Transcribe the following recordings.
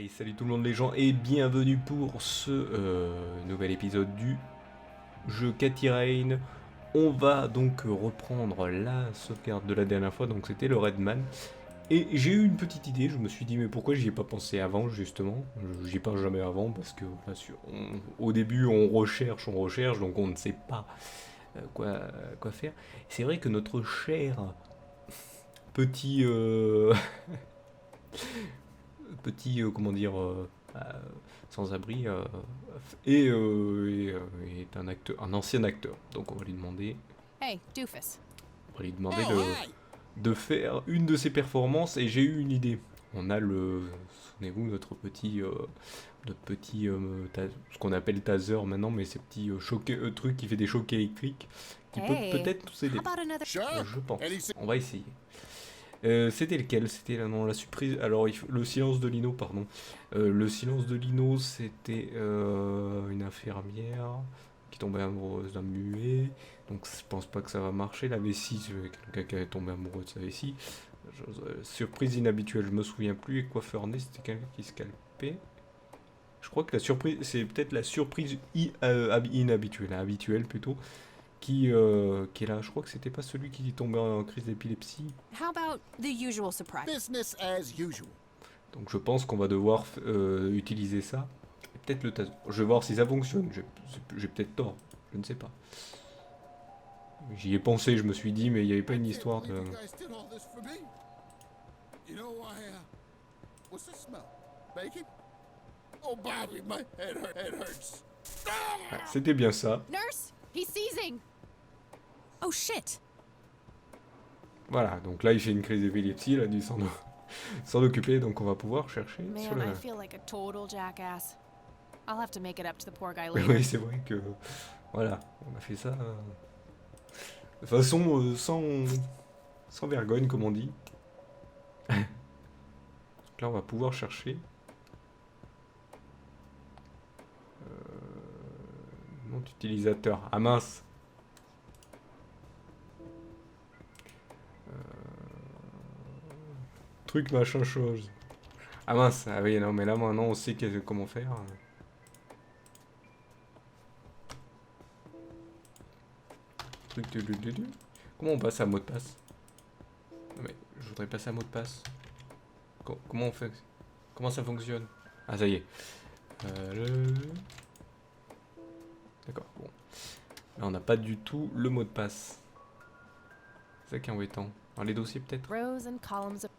Allez, salut tout le monde les gens et bienvenue pour ce nouvel épisode du jeu Cathy Rain. On va donc reprendre la sauvegarde de la dernière fois, donc c'était le Redman. Et j'ai eu une petite idée, je me suis dit mais pourquoi j'y ai pas pensé avant justement. J'y pense jamais avant parce que au début on recherche, donc on ne sait pas quoi faire. C'est vrai que notre cher petit comment dire, sans-abri, est un acteur, un ancien acteur. Donc on va lui demander, Hey, doofus. on va lui demander de faire une de ses performances. Et j'ai eu une idée. On a souvenez-vous, ce qu'on appelle taser maintenant, mais ces petits trucs qui fait des chocs électriques, qui peut peut-être nous aider. Je pense. On va essayer. C'était lequel? C'était la surprise. Alors, le silence de Lino, pardon. Le silence de Lino, c'était une infirmière qui tombait amoureuse d'un muet. Donc, je pense pas que ça va marcher. La vessie, c'est quelqu'un qui est tombé amoureux de sa vessie. Surprise inhabituelle, je me souviens plus. Et coiffeur né, c'était quelqu'un qui scalpait. Je crois que la surprise, c'est peut-être la surprise inhabituelle, habituelle plutôt. Qui est là. Je crois que c'était pas celui qui est tombé en crise d'épilepsie. How about the usual surprise? Business as usual. Donc je pense qu'on va devoir utiliser ça. Et peut-être le taser. Je vais voir si ça fonctionne. J'ai peut-être tort. Je ne sais pas. J'y ai pensé, je me suis dit, mais il n'y avait pas une histoire de... What's the smell? Bacon? Oh, Bobby, my head hurts. Ah, c'était bien ça. Nurse, he's seizing. Oh shit. Voilà, donc là il fait une crise d'épilepsie, il a dû s'en occuper, donc on va pouvoir chercher sur Man, le... I feel like a total jackass. I'll have to make it up to the poor guy Mais later. oui, c'est vrai que... Voilà, on a fait ça... de façon sans vergogne, comme on dit. Donc là on va pouvoir chercher... nom d'utilisateur. Ah mince. Truc machin chose. Ah mince. Ah oui, non, mais là maintenant on sait comment faire. Truc de... Comment on passe à mot de passe? Non mais je voudrais passer à mot de passe. Comment on fait? Comment ça fonctionne? Ah ça y est. D'accord, bon. Là, on n'a pas du tout le mot de passe. C'est ça qui est embêtant. Dans les dossiers, peut-être? Rows and columns of...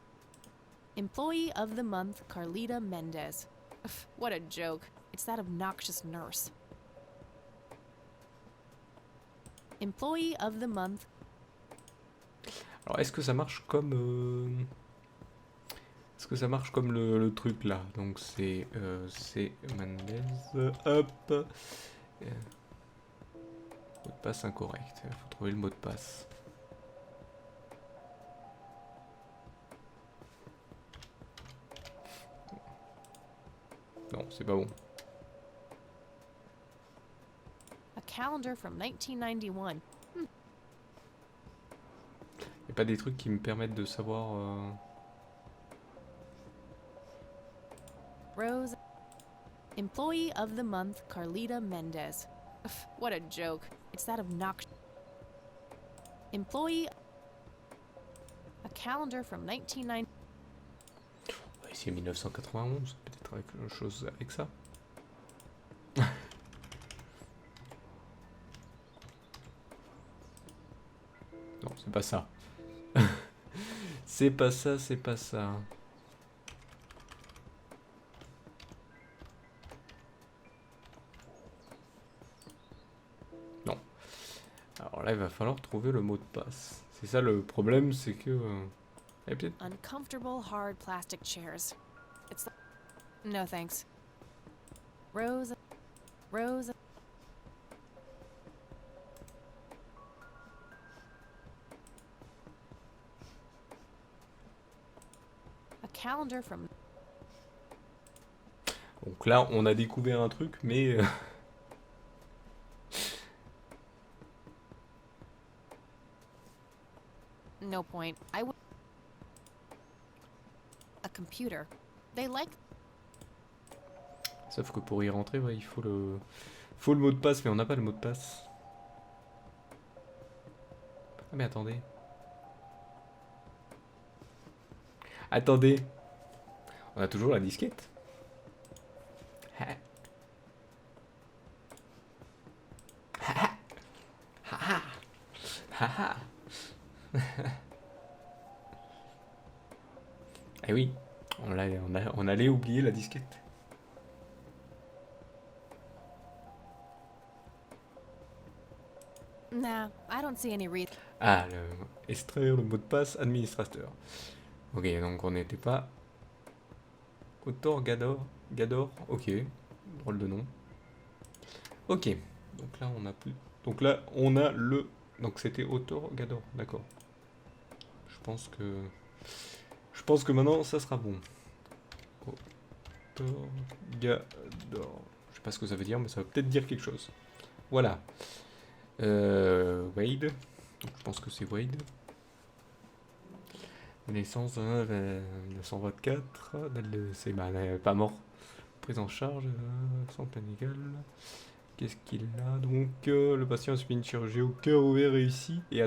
Employee of the month, Carlita Mendez. Ugh, what a joke. It's that obnoxious nurse. Employee of the month. Alors, est-ce que ça marche comme... Est-ce que ça marche comme le truc, là? Donc, c'est Mendez. Hop. Mot de passe incorrect. Il faut trouver le mot de passe. Non, c'est pas bon. A calendar from 1991. Il n'y a pas des trucs qui me permettent de savoir... Rose. Employee of the month, Carlita Mendez. Ugh, what a joke. It's that obnoxious. Employee. A calendar from 1990. On va essayer 1991, peut-être avec quelque chose avec ça. Non, c'est pas ça. C'est pas ça, c'est pas ça. Non. Alors là, il va falloir trouver le mot de passe. C'est ça le problème, c'est que... peut-être... Uncomfortable hard plastic chairs. It's. No thanks. Rose. Rose. A calendar from. Donc là, on a découvert un truc, mais... No point. I would. A computer. They like. Sauf que pour y rentrer, ouais, il faut le mot de passe, mais on n'a pas le mot de passe. Ah mais attendez. Attendez. On a toujours la disquette. Eh oui, on allait oublier la disquette. Nah, I don't see any reason. Ah, extraire le mot de passe administrateur. Ok, donc on n'était pas... Autor Gador, ok. Drôle de nom. Ok, donc là on a plus... Donc là on a le... Donc c'était Autor Gador, d'accord. Je pense que maintenant ça sera bon. Autor Gador. Je sais pas ce que ça veut dire, mais ça va peut-être dire quelque chose. Voilà. Wade. Donc, je pense que c'est Wade. Naissance 1924. C'est pas mort. Prise en charge. Santé médicale. Qu'est-ce qu'il a donc le patient a subi une chirurgie au cœur ouvert réussi et a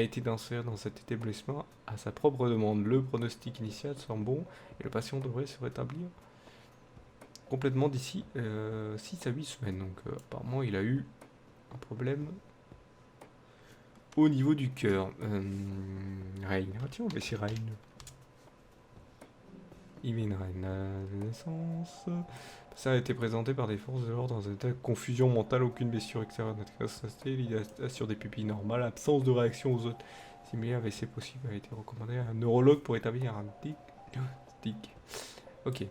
été transféré dans cet établissement à sa propre demande. Le pronostic initial semble bon et le patient devrait se rétablir complètement d'ici 6 à 8 semaines. Donc apparemment il a eu un problème au niveau du cœur. Rain. Ah tiens, on va essayer Rain. Imin Rain. La naissance. Ça a été présenté par des forces de l'ordre dans un état de confusion mentale, aucune blessure extérieure n'a été constatée, il sur des pupilles normales, absence de réaction aux autres similaires, AVC possible, a été recommandé à un neurologue pour établir un diagnostic. Ok.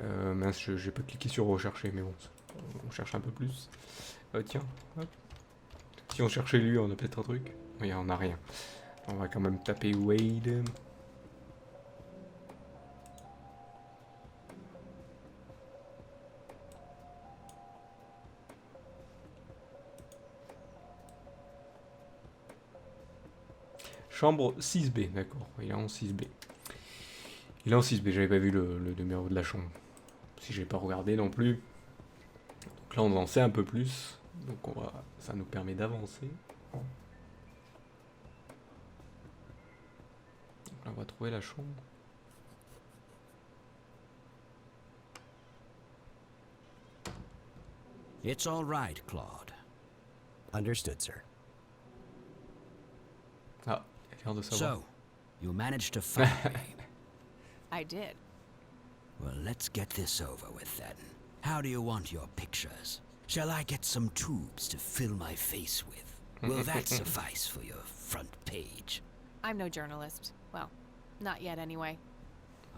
Mince, j'ai pas cliqué sur rechercher, mais bon, on cherche un peu plus. Tiens, hop. Si on cherchait lui, on a peut-être un truc. Oui, on a rien. On va quand même taper Wade. Chambre 6B, d'accord. Il est en 6B. Il est en 6B, j'avais pas vu le numéro de la chambre. Si j'ai pas regardé non plus. Donc là on en sait un peu plus. Donc ça nous permet d'avancer. Donc là on va trouver la chambre. It's all right, Claude. Understood, sir. Ah, il a l'air de savoir. So, you managed to find me. I did. Well, let's get this over with then. How do you want your pictures? Shall I get some tubes to fill my face with? Will that suffice for your front page? I'm no journalist. Well, not yet anyway.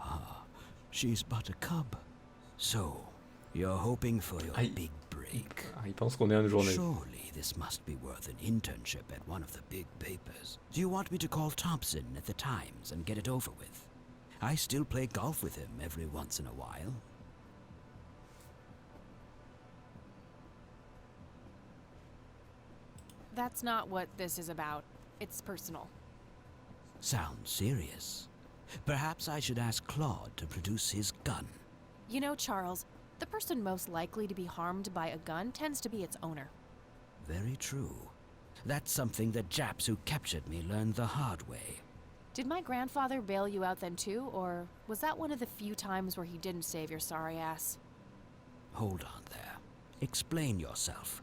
Ah, she's but a cub. So, you're hoping for your big break. Il pense qu'on est un journaliste. Surely this must be worth an internship at one of the big papers. Do you want me to call Thompson at the Times and get it over with? I still play golf with him every once in a while. That's not what this is about. It's personal. Sounds serious. Perhaps I should ask Claude to produce his gun. You know, Charles, the person most likely to be harmed by a gun tends to be its owner. Very true. That's something the Japs who captured me learned the hard way. Did my grandfather bail you out then too, or was that one of the few times where he didn't save your sorry ass? Hold on there. Explain yourself.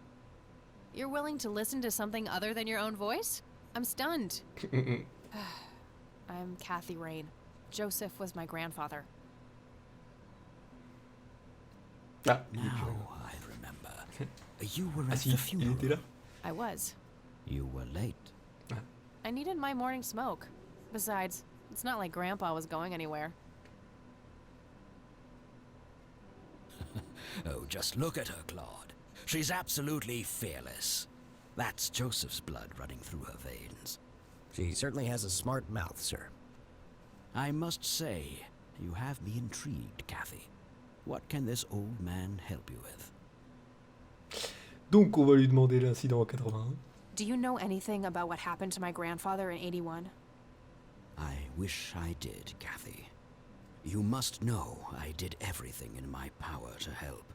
You're willing to listen to something other than your own voice? I'm stunned. I'm Kathy Rain. Joseph was my grandfather. Ah, Now I remember. You were at the funeral. Il était là. I was. You were late. I needed my morning smoke. Besides, it's not like Grandpa was going anywhere. Oh, just look at her, Claude. She's absolutely fearless. That's Joseph's blood running through her veins. She certainly has a smart mouth, sir. I must say, you have me intrigued, Kathy. What can this old man help you with? Donc on va lui demander l'incident en 81. Do you know anything about what happened to my grandfather in 81? I wish I did, Kathy. You must know I did everything in my power to help.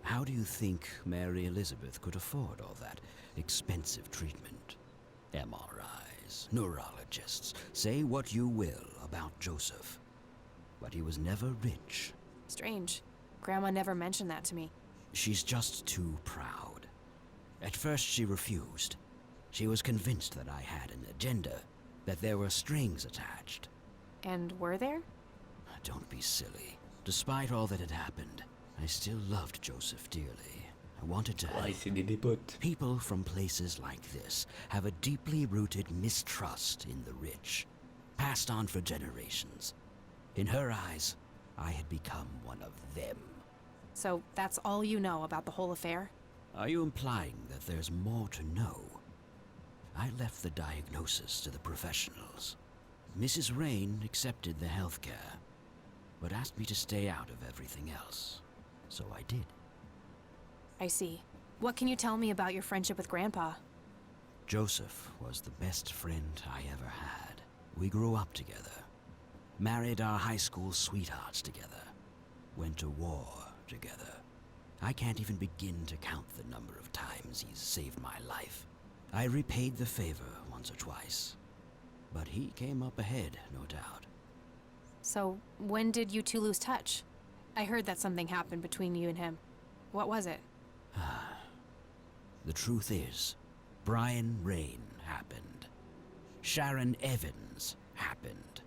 How do you think Mary Elizabeth could afford all that expensive treatment? MRIs, neurologists, say what you will about Joseph. But he was never rich. Strange. Grandma never mentioned that to me. She's just too proud. At first she refused. She was convinced that I had an agenda, that there were strings attached. And were there? Don't be silly. Despite all that had happened, I still loved Joseph dearly. I wanted to help. Ouais, c'est des potes. People from places like this have a deeply rooted mistrust in the rich, passed on for generations. In her eyes, I had become one of them. So that's all you know about the whole affair? Are you implying that there's more to know? I left the diagnosis to the professionals. Mrs. Rain accepted the health care, but asked me to stay out of everything else. So I did. I see. What can you tell me about your friendship with Grandpa? Joseph was the best friend I ever had. We grew up together, married our high school sweethearts together, went to war together. I can't even begin to count the number of times he's saved my life. I repaid the favor once or twice, but he came up ahead, no doubt. So, when did you two lose touch? I heard that something happened between you and him. What was it? The truth is, Brian Rain happened. Sharon Evans happened.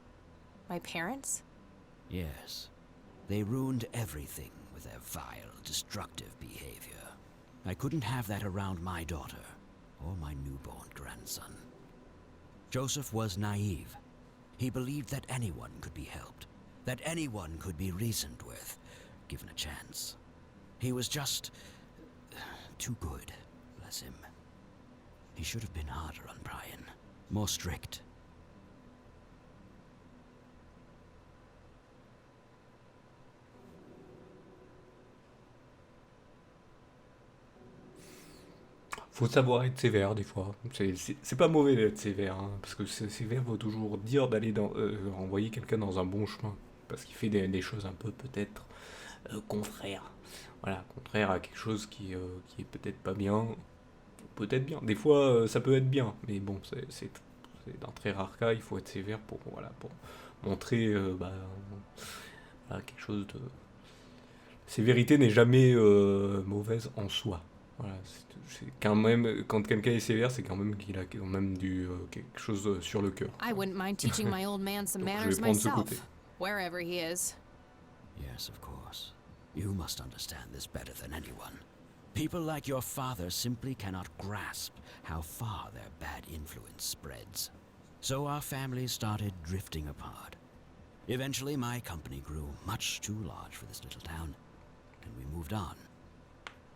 My parents? Yes. They ruined everything with their vile, destructive behavior. I couldn't have that around my daughter, or my newborn grandson. Joseph was naive. He believed that anyone could be helped, that anyone could be reasoned with, given a chance. He was just too good, bless him. He should have been harder on Brian, more strict. Faut savoir être sévère des fois. C'est pas mauvais d'être sévère, hein, parce que sévère veut toujours dire d'aller envoyer quelqu'un dans un bon chemin, parce qu'il fait des choses un peu peut-être contraires. Voilà, contraire à quelque chose qui est peut-être pas bien, peut-être bien. Des fois, ça peut être bien, mais bon, c'est dans très rare cas, il faut être sévère pour montrer voilà, quelque chose de... Sévérité n'est jamais mauvaise en soi. Voilà, c'est quand même, quand quelqu'un est sévère, c'est quand même qu'il a quand même quelque chose sur le cœur. I wouldn't mind teaching my old man some Donc, je vais manners prendre ce côté. myself, wherever he is. Yes, of course. You must understand this better than anyone. People like your father simply cannot grasp how far their bad influence spreads. So our families started drifting apart. Eventually, my company grew much too large for this little town, and we moved on.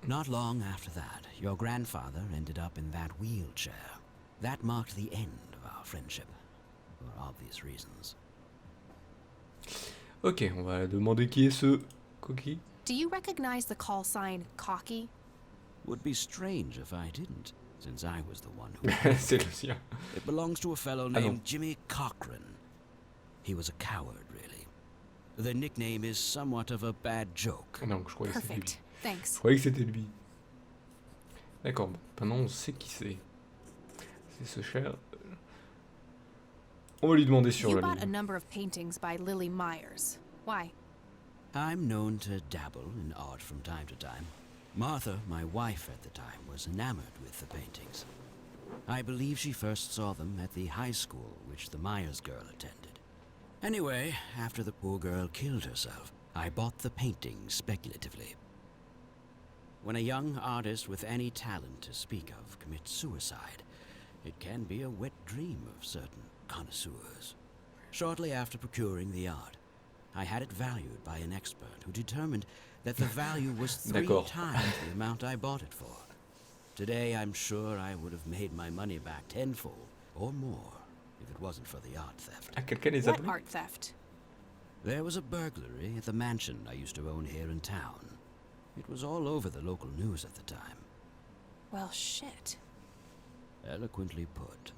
Not long after that, your grandfather ended up in that wheelchair. That marked the end of our friendship, for obvious reasons. Ok, on va demander qui est ce coquille. Do you recognize the call sign Cocky? Would be strange if I didn't, since I was the one who... C'est le sien. It belongs to a fellow Ah, named non. Jimmy Cochran. He was a coward, really. The nickname is somewhat of a bad joke. Non, je croyais que c'était lui. Perfect. Thanks. Je croyais que c'était lui. D'accord, maintenant on sait qui c'est. C'est ce cher. On va lui demander sur You la bought a ligne. number of paintings by Lily Myers. Why? I'm known to dabble in art from time to time. Martha, my wife at the time, was enamored with the paintings. I believe she first saw them at the high school which the Myers girl attended. Anyway, after the poor girl killed herself, I bought the paintings speculatively. When a young artist with any talent to speak of commits suicide, it can be a wet dream of certain connoisseurs. Shortly after procuring the art, I had it valued by an expert who determined that the value was 3 D'accord. times the amount I bought it for. Today, I'm sure I would have made my money back tenfold or more if it wasn't for the art theft. Ah, quelqu'un les a What pris. art theft? There was a burglary at the mansion I used to own here in town. It was all over the local news at the time. Well, shit. Eloquently put.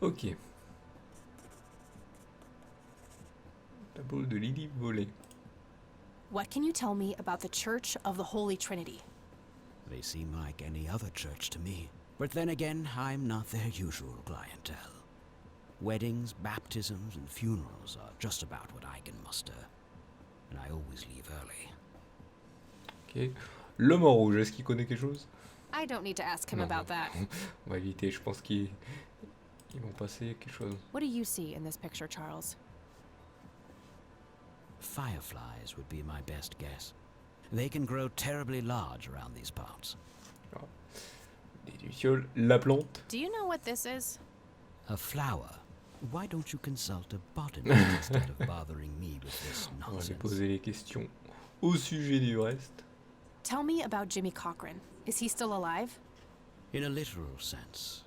Ok. Tableau de Lily volé. What can you tell me about the Church of the Holy Trinity? They seem like any other church to me. But then again, I'm not their usual clientele. Weddings, baptisms, and funerals are just about what I can muster. And I always leave early. Ok. L'homme en rouge, est-ce qu'il connaît quelque chose? I don't need to ask him Non, about that. On va éviter, je pense qu'ils vont passer quelque chose. What do you see in this picture, Charles? Fireflies would be my best guess. They can grow terribly large around these parts. Des lucioles, la plante. Do you know what this is? A flower. Why don't you consult a botanist instead of bothering me with this On va lui nonsense? poser les questions au sujet du reste. Tell me about Jimmy Cochran. Is he still alive? In a literal sense.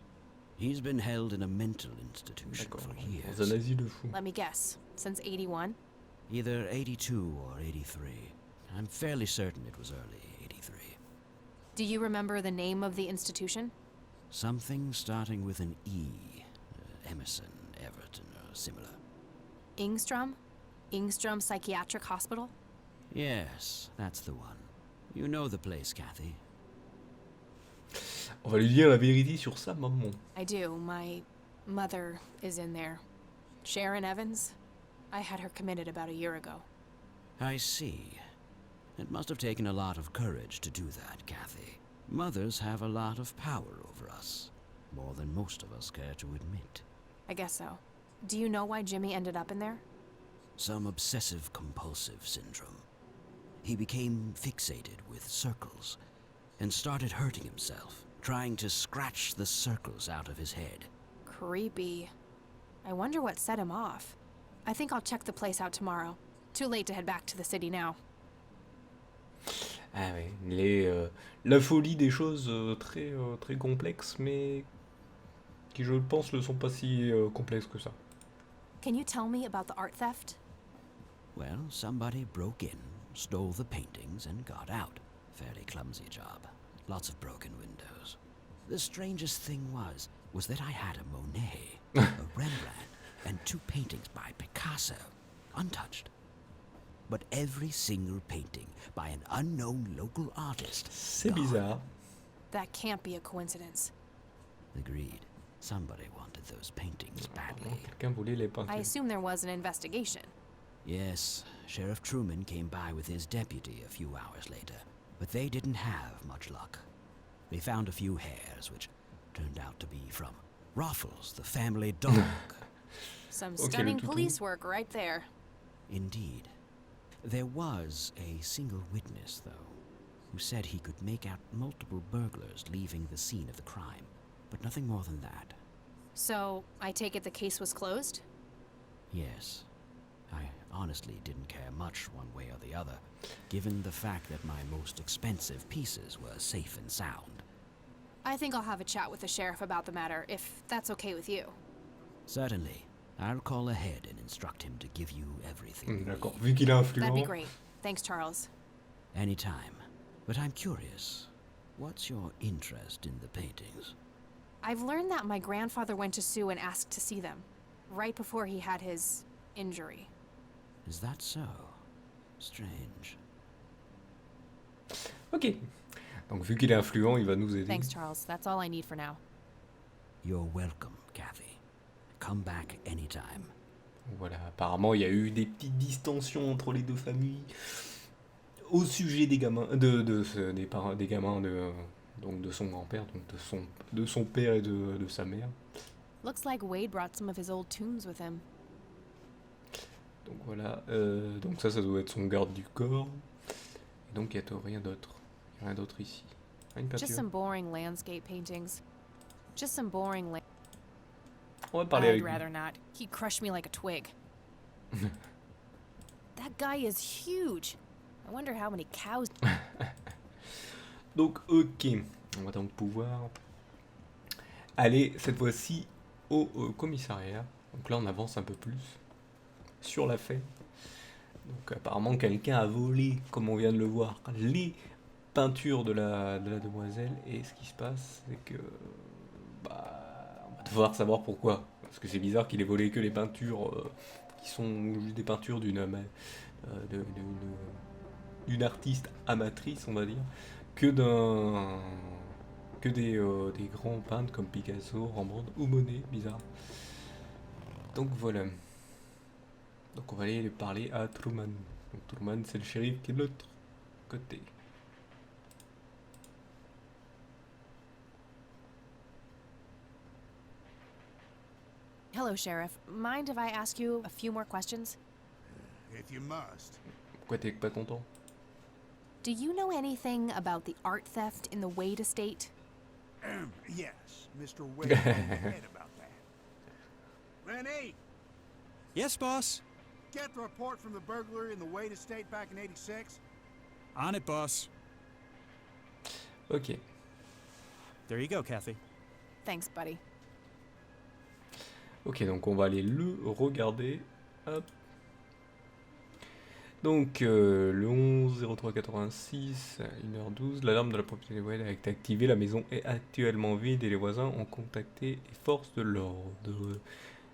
He's been held in a mental institution D'accord, for dans un years. asile de fous. Let me guess. Since 81? Either 82 or 83. I'm fairly certain it was early 83. Do you remember the name of the institution? Something starting with an E. Emerson, Everton, or similar. Ingstrom? Ingstrom Psychiatric Hospital? Yes, that's the one. You know the place, Kathy. On va lui dire la vérité sur sa maman. I do. My mother is in there. Sharon Evans? I had her committed about a year ago. I see. It must have taken a lot of courage to do that, Kathy. Mothers have a lot of power over us. More than most of us care to admit. I guess so. Do you know why Jimmy ended up in there? Some obsessive-compulsive syndrome. He became fixated with circles and started hurting himself, trying to scratch the circles out of his head. Creepy. I wonder what set him off. I think I'll check the place out tomorrow. Too late to head back to the city now. Ah ouais, la folie des choses très complexes, mais qui je pense ne sont pas si complexes que ça. Can you tell me about the art theft? Well, somebody broke in, stole the paintings, and got out. Fairly clumsy job. Lots of broken windows. The strangest thing was that I had a Monet, a Rembrandt, and 2 paintings by Picasso, untouched. But every single painting by an unknown local artist. C'est gone. bizarre. That can't be a coincidence. Agreed. Somebody wanted those paintings badly. Quelqu'un voulait les I peintures. assume there was an investigation. Yes, Sheriff Truman came by with his deputy a few hours later, but they didn't have much luck. They found a few hairs, which turned out to be from Ruffles, the family dog. Some Okay, stunning le toutou. police work right there. Indeed. There was a single witness, though, who said he could make out multiple burglars leaving the scene of the crime, but nothing more than that. So, I take it the case was closed? Yes. I honestly didn't care much one way or the other, given the fact that my most expensive pieces were safe and sound. I think I'll have a chat with the sheriff about the matter, if that's okay with you. Certainly. I'll call ahead and instruct him to give you everything. you D'accord, need. vu qu'il est That'd be influent. great. Thanks, Charles. Anytime. But I'm curious. What's your interest in the paintings? I've learned that my grandfather went to Sue and asked to see them, right before he had his injury. Is that so? Strange. Ok. Donc vu qu'il est influent, il va nous aider. Thanks, Charles. That's all I need for now. You're welcome, Kathy. Come back anytime. Voilà, apparemment il y a eu des petites distensions entre les deux familles au sujet des gamins, des parents, des gamins donc de son grand-père, donc de son père et de sa mère. Looks like Wade brought some of his old tunes with him. Donc voilà, donc ça doit être son garde du corps. Et donc il n'y a rien d'autre. Il n'y a rien d'autre ici. Ah, une Just peinture. some boring landscape paintings. Just some boring On va parler I'd avec lui. rather not. He'd crush me like a twig. That guy is huge. I wonder how many cows... Donc ok, on va donc pouvoir aller cette fois-ci au commissariat. Donc là on avance un peu plus sur la fête. Donc apparemment quelqu'un a volé, comme on vient de le voir, les peintures de la demoiselle. Et ce qui se passe, c'est que on va devoir savoir pourquoi. Parce que c'est bizarre qu'il ait volé que les peintures qui sont juste des peintures d'une artiste amatrice, on va dire, que des grands peintres comme Picasso, Rembrandt ou Monet, bizarre. Donc voilà. Donc on va aller parler à Truman. Donc Truman, c'est le shérif qui est de l'autre côté. Hello, Sheriff. Mind if I ask you a few more questions? If you must. Pourquoi t'es pas content? Do you know anything about the art theft in the Wade estate? Yes, Mr. Wade went ahead about that. Lenny, Yes, boss. get the report from the burglary in the Wade estate back in '86. On it, boss. Ok. There you go, Kathy. Thanks, buddy. Ok, donc on va aller le regarder. Hop. Donc le 11-03-86, 1h12, l'alarme de la propriété web a été activée, la maison est actuellement vide et les voisins ont contacté les forces de l'ordre.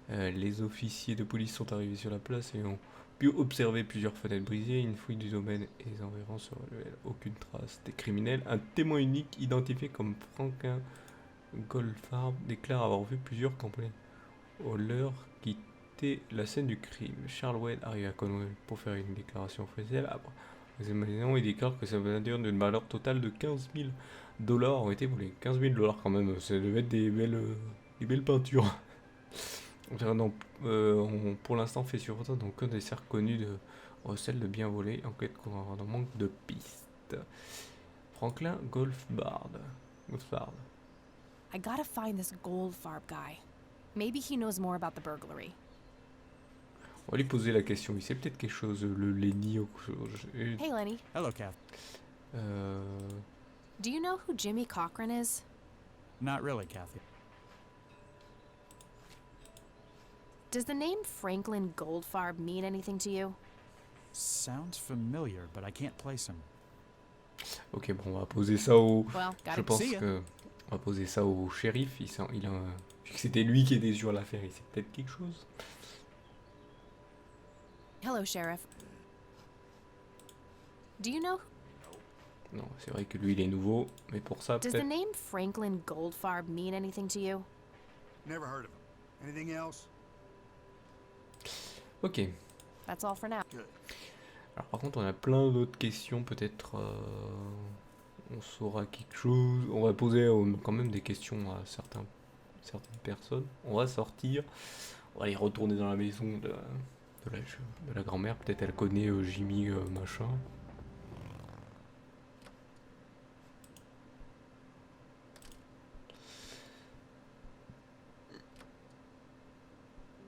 Les officiers de police sont arrivés sur la place et ont pu observer plusieurs fenêtres brisées, une fouille du domaine et les environs se révèlent aucune trace des criminels. Un témoin unique identifié comme Franklin Goldfarb déclare avoir vu plusieurs cambrioleurs quitter la scène du crime. Charles Wade arrive à Conway pour faire une déclaration officielle. Après l'examination, il déclare que sa voiture d'une valeur totale de $15 000 ont été volées. $15 000 quand même, ça devait être des belles peintures. Pour l'instant fait sur ça, donc un des cercles connus de recel de biens volés, enquête courant, manque de pistes. Franklin Goldfarb. I gotta find this Goldfarb guy. Maybe he knows more about the burglary. On va lui poser la question, il sait peut-être quelque chose, le Lenny ou quelque chose. Hey, Lenny. Hello, Kathy. Do you know who Jimmy Cochran is? Not really, Kathy. Does the name Franklin Goldfarb mean anything to you? Sounds familiar, but I can't place him. Ok, bon, on va poser ça au... Well, got Je it. pense See ya. que... On va poser ça au shérif, vu que c'était lui qui était sur l'affaire, il sait peut-être quelque chose. Hello, Sheriff. Do you know? Non, c'est vrai que lui il est nouveau, mais pour ça Does the peut-être... name Franklin Goldfarb mean anything to you? Never heard of him. Anything else? Ok. That's all for now. Good. Alors par contre on a plein d'autres questions, peut-être on saura quelque chose. On va poser quand même des questions à certaines personnes. On va sortir, on va aller retourner dans la maison de la grand-mère. Peut-être elle connaît Jimmy machin.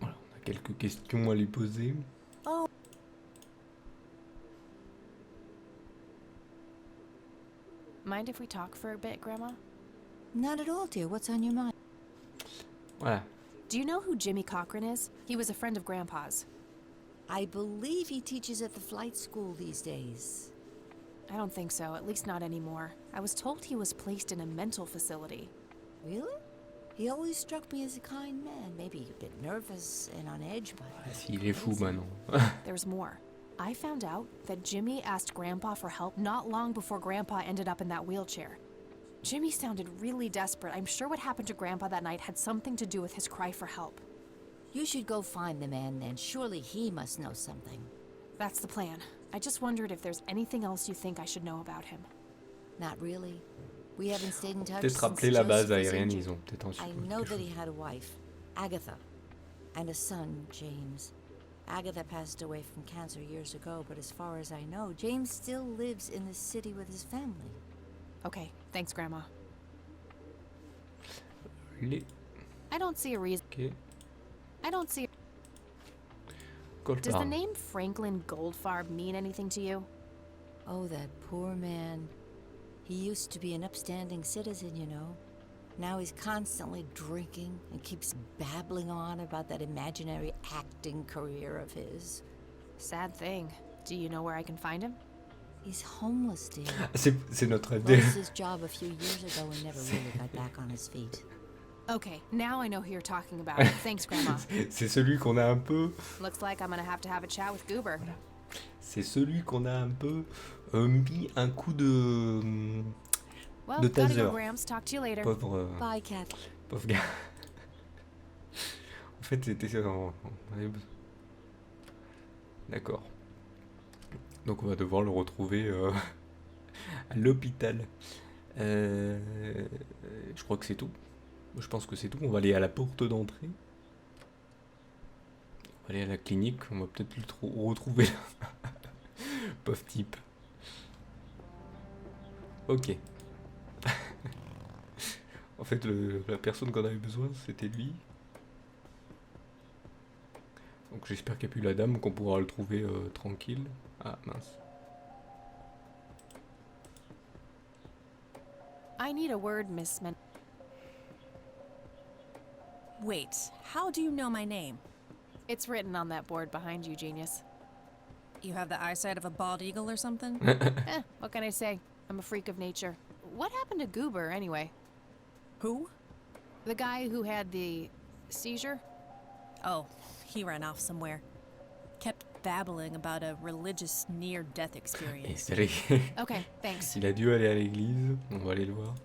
Voilà, on a quelques questions à lui poser. Mind if we talk for a bit, Grandma? Not at all, dear. What's on your mind? Voilà. Do you know who Jimmy Cochran is? He was a friend of Grandpa's. I believe he teaches at the flight school these days. I don't think so, at least not anymore. I was told he was placed in a mental facility. Really? He always struck me as a kind man. Maybe a bit nervous and on edge, but... S'il est fou maintenant. There's more. I found out that Jimmy asked Grandpa for help not long before Grandpa ended up in that wheelchair. Jimmy sounded really desperate. I'm sure what happened to Grandpa that night had something to do with his cry for help. You should go find the man then. Surely he must know something. That's the plan. I just wondered if there's anything else you think I should know about him. Not really. We haven't stayed in touch Peut-être since rappeler la base Joseph was aérienne, injured. ils ont peut-être ensuite I quelque know that chose. he had a wife, Agatha, and a son, James. Agatha passed away from cancer years ago, but as far as I know, James still lives in the city with his family. Okay, thanks, Grandma. Les... I don't see a reason. Ok. I don't see. Goldfarb. Does the name Franklin Goldfarb mean anything to you? Oh, that poor man. He used to be an upstanding citizen, you know. Now he's constantly drinking and keeps babbling on about that imaginary acting career of his. Sad thing. Do you know where I can find him? He's homeless, dear. C'est notre idée. Lost his job a few years ago and never really got back on his feet. Okay, now I know who you're talking about. Thanks, Grandma. C'est celui qu'on a un peu... Looks like I'm gonna have to have a chat with Goober. C'est celui qu'on a un peu mis un coup de Well, de gotta taser. go, Gramps. Talk to you later. Pauvre... Bye, Cat. pauvre gars. En fait, c'était... D'accord. Donc on va devoir le retrouver à l'hôpital. Je crois que c'est tout. Je pense que c'est tout. On va aller à la porte d'entrée. On va aller à la clinique. On va peut-être le retrouver là. Pauvre type. Ok. En fait, la personne qu'on avait besoin, c'était lui. Donc j'espère qu'il n'y a plus la dame, qu'on pourra le trouver tranquille. Ah mince. I need a word, Miss Men. Wait, how do you know my name? It's written on that board behind you, genius. You have the eyesight of a bald eagle or something? What can I say? I'm a freak of nature. What happened to Goober, anyway? Who? The guy who had the seizure? Oh, he ran off somewhere. Kept babbling about a religious near-death Et experience. c'est allé. Okay, thanks. Il a dû aller à l'église. On va aller le voir.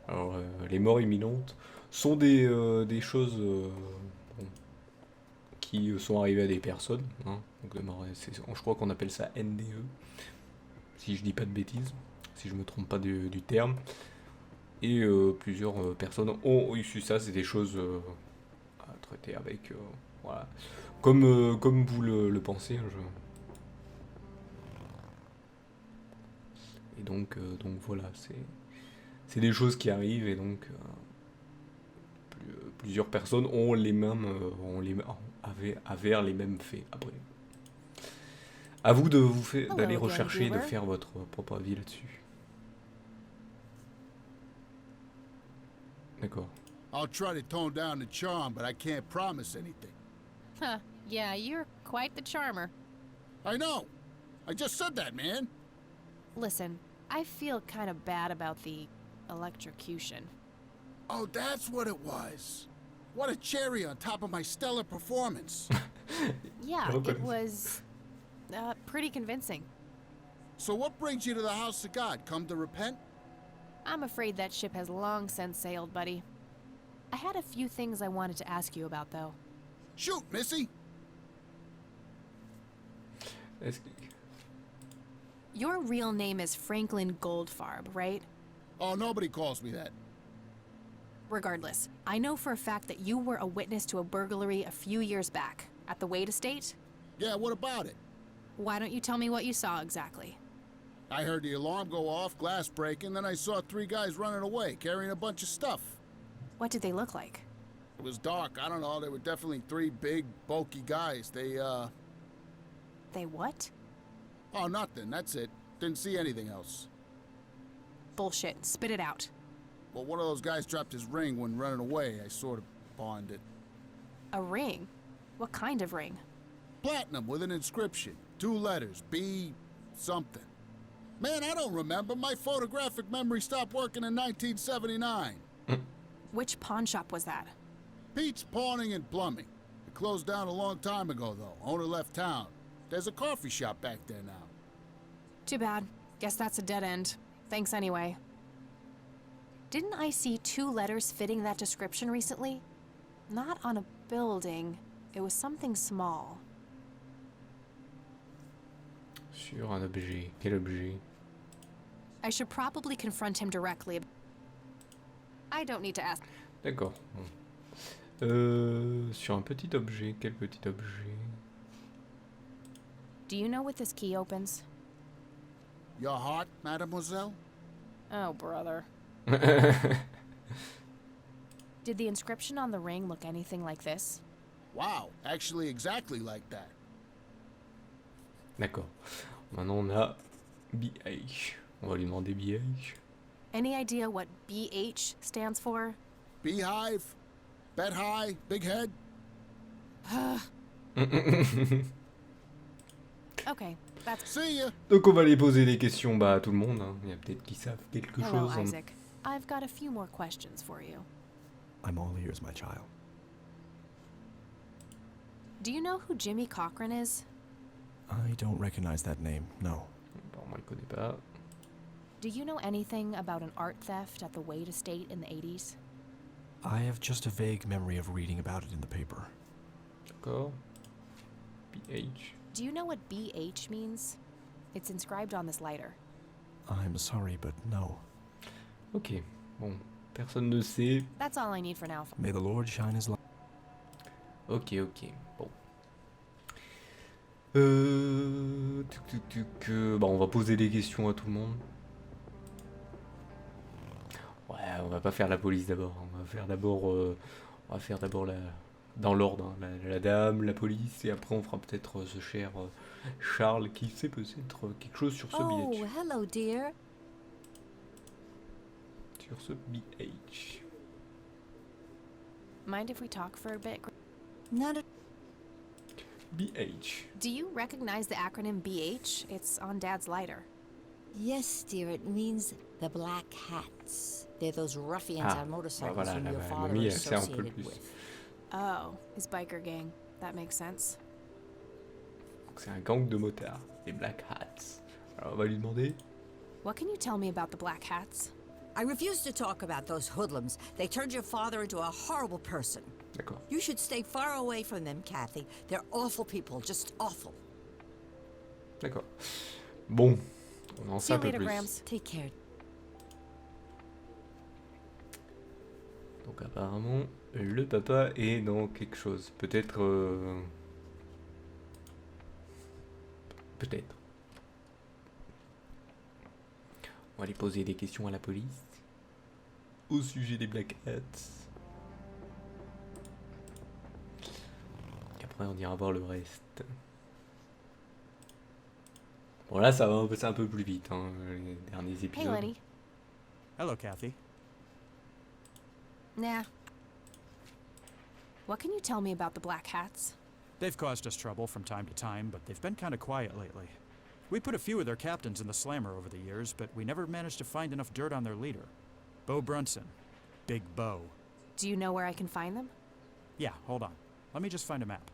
Alors, les morts imminentes sont des choses bon, qui sont arrivées à des personnes. Hein. Donc, je crois qu'on appelle ça NDE. Si je dis pas de bêtises. Si je me trompe pas du terme. Et plusieurs personnes ont reçu ça. C'est des choses à traiter avec... voilà. Comme vous le pensez. Hein, Et donc voilà, c'est des choses qui arrivent et donc plusieurs personnes ont les mêmes, avèrent les mêmes faits après. À vous d'aller rechercher, de faire votre propre avis là-dessus. D'accord. I'll try to tone down the charm, but I can't promise anything. Huh, yeah, you're quite the charmer. I know. I just said that, man. Listen, I feel kind of bad about the electrocution. Oh, that's what it was. What a cherry on top of my stellar performance. Yeah, it was pretty convincing. So what brings you to the house of God? Come to repent? I'm afraid that ship has long since sailed, buddy. I had a few things I wanted to ask you about, though. Shoot, Missy. Your real name is Franklin Goldfarb, right? Oh, nobody calls me that. Regardless, I know for a fact that you were a witness to a burglary a few years back at the Wade estate. Yeah, what about it? Why don't you tell me what you saw exactly? I heard the alarm go off, glass breaking, then I saw 3 guys running away, carrying a bunch of stuff. What did they look like? It was dark, I don't know, they were definitely 3 big, bulky guys. They what? Oh, nothing, that's it. Didn't see anything else. Bullshit. Spit it out. Well, one of those guys dropped his ring when running away. I sort of pawned it. A ring? What kind of ring? Platinum with an inscription. 2 letters, B something. Man, I don't remember. My photographic memory stopped working in 1979. Which pawn shop was that? Pete's Pawning and Plumbing. It closed down a long time ago, though. Owner left town. There's a coffee shop back there now. Too bad. Guess that's a dead end. Thanks anyway. Didn't I see 2 letters fitting that description recently? Not on a building. It was something small. Sur un objet. Quel objet? I should probably confront him directly. I don't need to ask. D'accord. Sur un petit objet. Quel petit objet? Do you know what this key opens? Your heart, mademoiselle? Oh, brother. Did the inscription on the ring look anything like this? Wow, actually exactly like that. D'accord. Maintenant on a BH. On va lui demander BH. Any idea what BH stands for? Beehive? Bet high? Big head? Okay, that's... See ya! Donc on va aller poser des questions à tout le monde. Hein. Il y a peut-être qui savent quelque Hello, chose. Isaac. I've got a few more questions for you. I'm all ears, my child. Do you know who Jimmy Cochran is? I don't recognize that name, no. Bon, on le connaît pas. Do you know anything about an art theft at the Wade Estate in the 80s? I have just a vague memory of reading about it in the paper. D'accord. BH. Do you know what BH means? It's inscribed on this lighter. I'm sorry, but no. Ok, bon, personne ne sait. That's all I need for now. May the Lord shine his light. Ok, bon. Bah, on va poser des questions à tout le monde. Ouais, on va pas faire la police d'abord. On va faire d'abord la... dans l'ordre, hein, la dame, la police, et après on fera peut-être ce cher Charles qui sait peut-être quelque chose sur ce Oh, BH. hello, dear. Sur ce BH. Mind if we talk for a bit? Not a... BH. Do you recognize the acronym BH? It's on Dad's lighter. Yes, dear, it means the Black Hats. They're those ruffians on motorcycles voilà, whom your la father mamie, is elle sait un peu associated plus. with. Oh, his biker gang. That makes sense. Donc c'est un gang de motards, les Black Hats. Alors on va lui demander. What can you tell me about the Black Hats? I refuse to talk about those hoodlums. They turned your father into a horrible person. D'accord. You should stay far away from them, Kathy. They're awful people, just awful. D'accord. Bon, on en See sait you un peu later, plus. Grams. Take care. Donc apparemment, le papa est dans quelque chose. Peut-être... Peut-être. On va aller poser des questions à la police. Au sujet des Black Hats. Et après on ira voir le reste. Bon là ça va passer un peu plus vite, hein, les derniers Hey, épisodes. Lenny. Hello, Kathy. Nah. What can you tell me about the Black Hats? They've caused us trouble from time to time, but they've been kind of quiet lately. We put a few of their captains in the slammer over the years, but we never managed to find enough dirt on their leader. Bo Brunson. Big Bo. Do you know where I can find them? Yeah, hold on. Let me just find a map.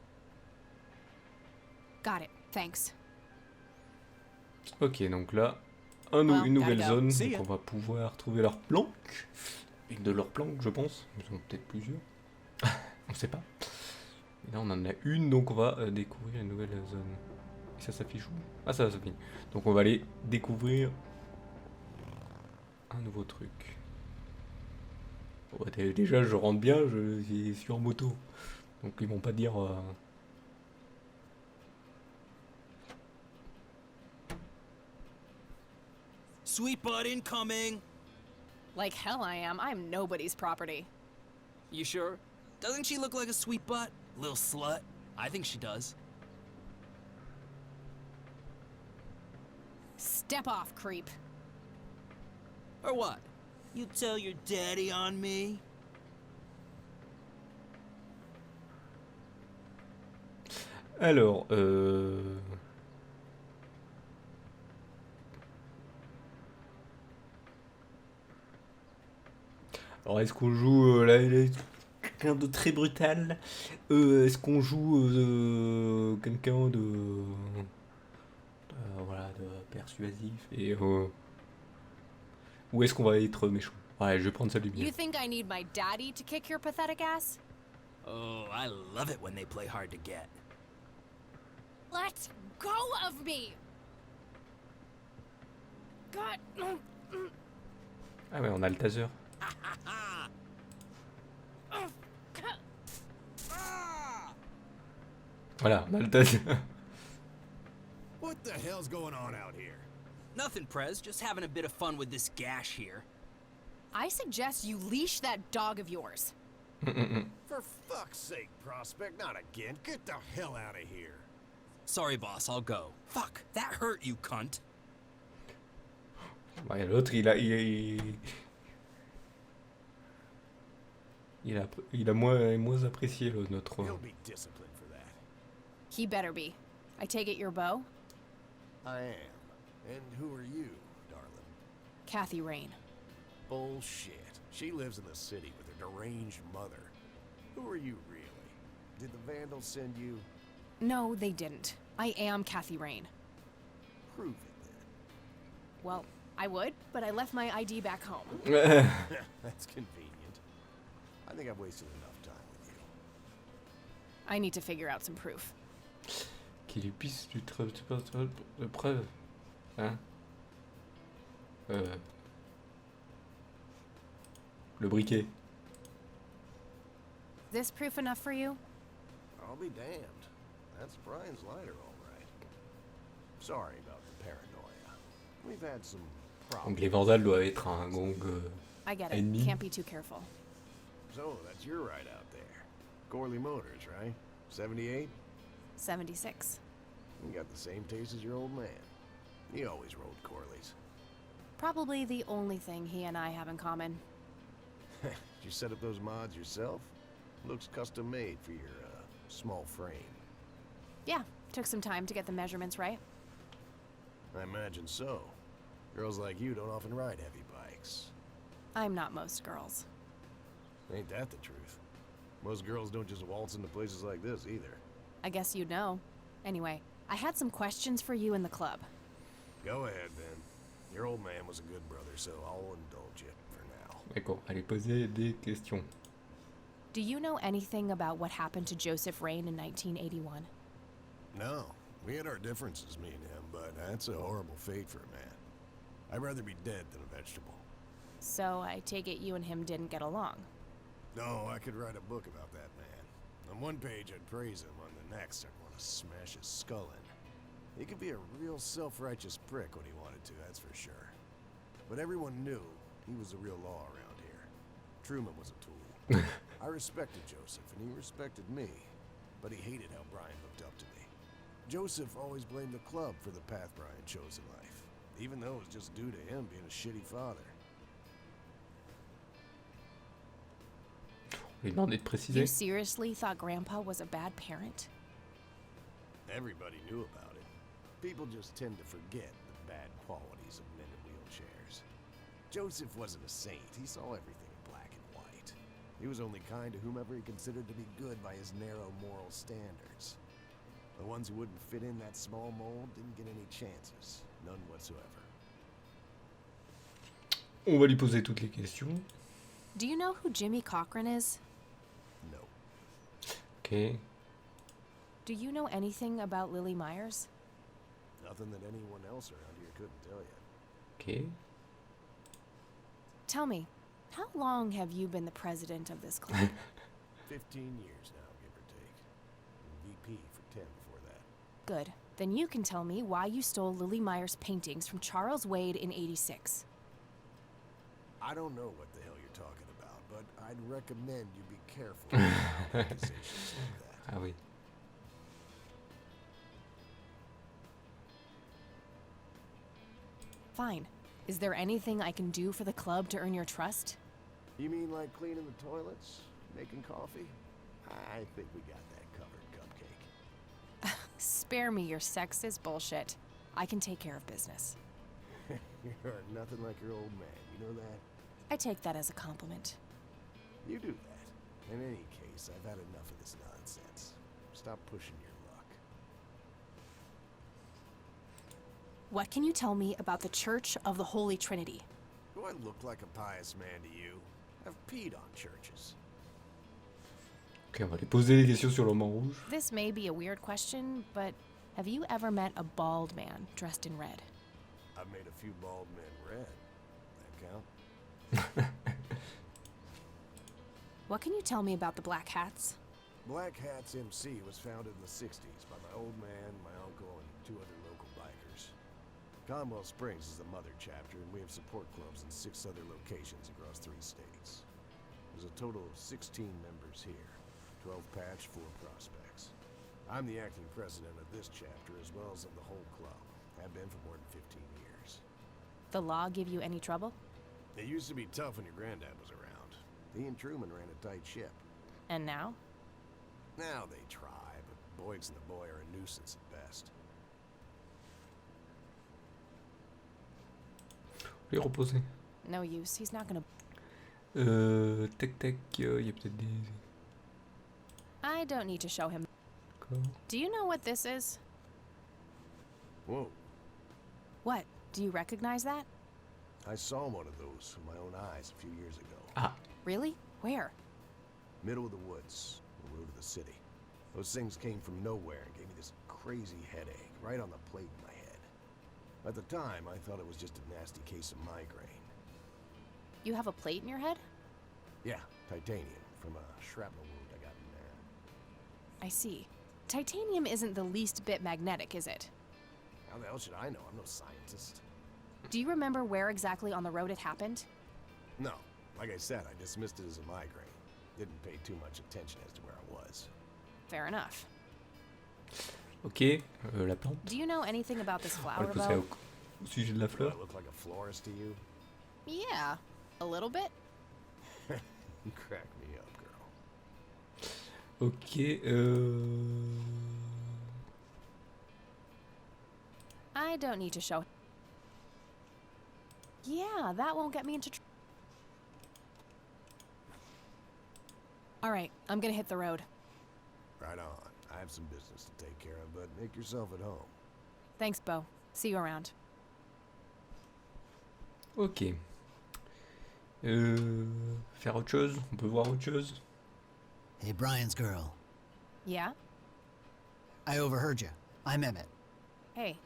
Got it. Thanks. Ok, donc là, une nouvelle zone, donc on va pouvoir trouver leur planque. Une de leurs planques, je pense. Ils en ont peut-être plusieurs. On sait pas. Et là, on en a une, donc on va découvrir une nouvelle zone. Et ça s'affiche où? Ah, ça s'affiche. Donc on va aller découvrir un nouveau truc. Bon, bah, déjà, je rentre bien, je suis en moto. Donc ils vont pas dire... Sweet butt incoming! Like hell I am. I'm nobody's property. You sure? Doesn't she look like a sweet butt? Little slut. I think she does. Step off, creep. Or what? You tell your daddy on me? Alors, alors est-ce qu'on joue là, quelqu'un de très brutal? Est-ce qu'on joue quelqu'un de voilà, de persuasif et ou est-ce qu'on va être méchant? Ouais, je vais prendre ça du bien. You think I need my daddy to kick your pathetic ass? Oh, I love it when they play hard to get. Let go of me! God. Ah ouais, on a le taser. Voilà, on a le taser. What the hell's going on out here? Nothing, Prez. Just having a bit of fun with this gash here. I suggest you leash that dog of yours. For fuck's sake, Prospect, not again. Get the hell out of here. Sorry, boss, I'll go. Fuck, that hurt, you cunt. Ouais, l'autre, il a moins apprécié notre... He'll be disciplined for that. He better be. I take it you're Bo? I am. And who are you, darling? Kathy Rain. Bullshit. She lives in the city with her deranged mother. Who are you really? Did the Vandals send you? No, they didn't. I am Kathy Rain. Prove it then. Well, I would, but I left my ID back home. That's convenient. I think I've wasted enough time with you. I need to figure out some proof. Qu'il puisse du de preuve. Hein? Le briquet. This proof enough for you? I'll be damned. That's Brian's lighter, all right. Sorry about the paranoia. We've had some Donc problems. les Vandales doivent être un gang I get it. ennemi. Can't be too careful. So, that's your ride out there. Corley Motors, right? 78? 76. You got the same taste as your old man. He always rode Corleys. Probably the only thing he and I have in common. Did you set up those mods yourself? Looks custom made for your, small frame. Yeah, took some time to get the measurements right. I imagine so. Girls like you don't often ride heavy bikes. I'm not most girls. Ain't that the truth? Most girls don't just waltz into places like this either. I guess you'd know. Anyway, I had some questions for you in the club. Go ahead, then. Your old man was a good brother, so I'll indulge you for now. D'accord, allez poser des questions. Do you know anything about what happened to Joseph Rain in 1981? No, we had our differences, me and him, but that's a horrible fate for a man. I'd rather be dead than a vegetable. So I take it you and him didn't get along. No, I could write a book about that man. On one page I'd praise him, on the next I'd want to smash his skull in. He could be a real self-righteous prick when he wanted to, that's for sure. But everyone knew he was the real law around here. Truman was a tool. I respected Joseph, and he respected me, but he hated how Brian looked up to me. Joseph always blamed the club for the path Brian chose in life, even though it was just due to him being a shitty father. On lui demande de préciser. You seriously thought Grandpa was a bad parent? Everybody knew about it. People just tend to forget the bad qualities of men in wheelchairs. Joseph wasn't a saint. He saw everything in black and white. He was only kind to whomever he considered to be good by his narrow moral standards. The ones who wouldn't fit in that small mold didn't get any chances. None whatsoever. On va lui poser toutes les questions. Do you know who Jimmy Cochran is? No. Ok. Do you know anything about Lily Myers? Nothing that anyone else around here couldn't tell you. Ok. Tell me, how long have you been the president of this club? 15 years now, give or take. And VP for 10 before that. Good. Then you can tell me why you stole Lily Myers' paintings from Charles Wade in '86. I don't know what the hell you're talking about, but I'd recommend you be careful with accusations like that. Ah oui. Fine. Is there anything I can do for the club to earn your trust? You mean like cleaning the toilets? Making coffee? I think we got that covered, Cupcake. Spare me your sexist bullshit. I can take care of business. You're nothing like your old man, you know that? I take that as a compliment. You do that. In any case, I've had enough of this nonsense. Stop pushing your luck. What can you tell me about the Church of the Holy Trinity? Do I look like a pious man to you? I've peed on churches. Ok, on va lui poser des questions sur l'homme en rouge. This may be a weird question, but have you ever met a bald man dressed in red? I've made a few bald men red. That count? What can you tell me about the Black Hats? Black Hats MC was founded in the 60s by my old man, my uncle, and 2 other local bikers. Conwell Springs is the mother chapter, and we have support clubs in 6 other locations across 3 states. There's a total of 16 members here, 12 patch, 4 prospects. I'm the acting president of this chapter as well as of the whole club. Have been for more than 15 years. The law give you any trouble? It used to be tough when your granddad was around. He and Truman ran a tight ship. And now? Now they try, but Boyks and the boy are a nuisance at best. Lui reposer. No use. He's not gonna... Tac tac, y a peut-être des... I don't need to show him. D'accord. Do you know what this is? Whoa. What? Do you recognize that? I saw one of those with my own eyes a few years ago. Ah, Really? Where? Middle of the woods, on the road to the city. Those things came from nowhere and gave me this crazy headache right on the plate in my head. At the time, I thought it was just a nasty case of migraine. You have a plate in your head? Yeah, titanium from a shrapnel wound I got in there. I see. Titanium isn't the least bit magnetic, is it? How the hell should I know? I'm no scientist. Do you remember where exactly on the road it happened? No. Like I said, I dismissed it as a migraine. Didn't pay too much attention as to where I was. Fair enough. ok, la plante. Do you know anything about this On flower, va le passer Bo? au sujet de la Do I fleur. look like a florist to you? Yeah, a little bit. You crack me up, girl. Ok, I don't need to show. Yeah, that won't get me into. All right, I'm gonna hit the road. Right on. I have some business to take care of, but make yourself at home. Thanks, Bo. See you around. ok. Faire autre chose? On peut voir autre chose? Hey, Brian's girl. Yeah? I overheard you. I'm Emmett. Hey.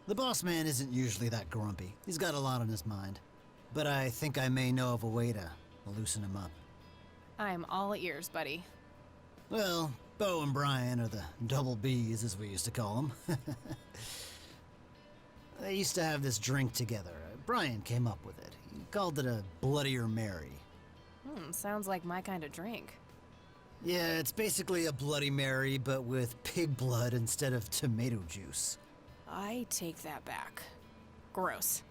The boss man isn't usually that grumpy. He's got a lot on his mind. But I think I may know of a way to loosen him up. I'm all ears, buddy. Well, Bo and Brian are the double Bs, as we used to call them. They used to have this drink together. Brian came up with it. He called it a Bloodier Mary. Sounds like my kind of drink. Yeah, it's basically a Bloody Mary, but with pig blood instead of tomato juice. I take that back. Gross.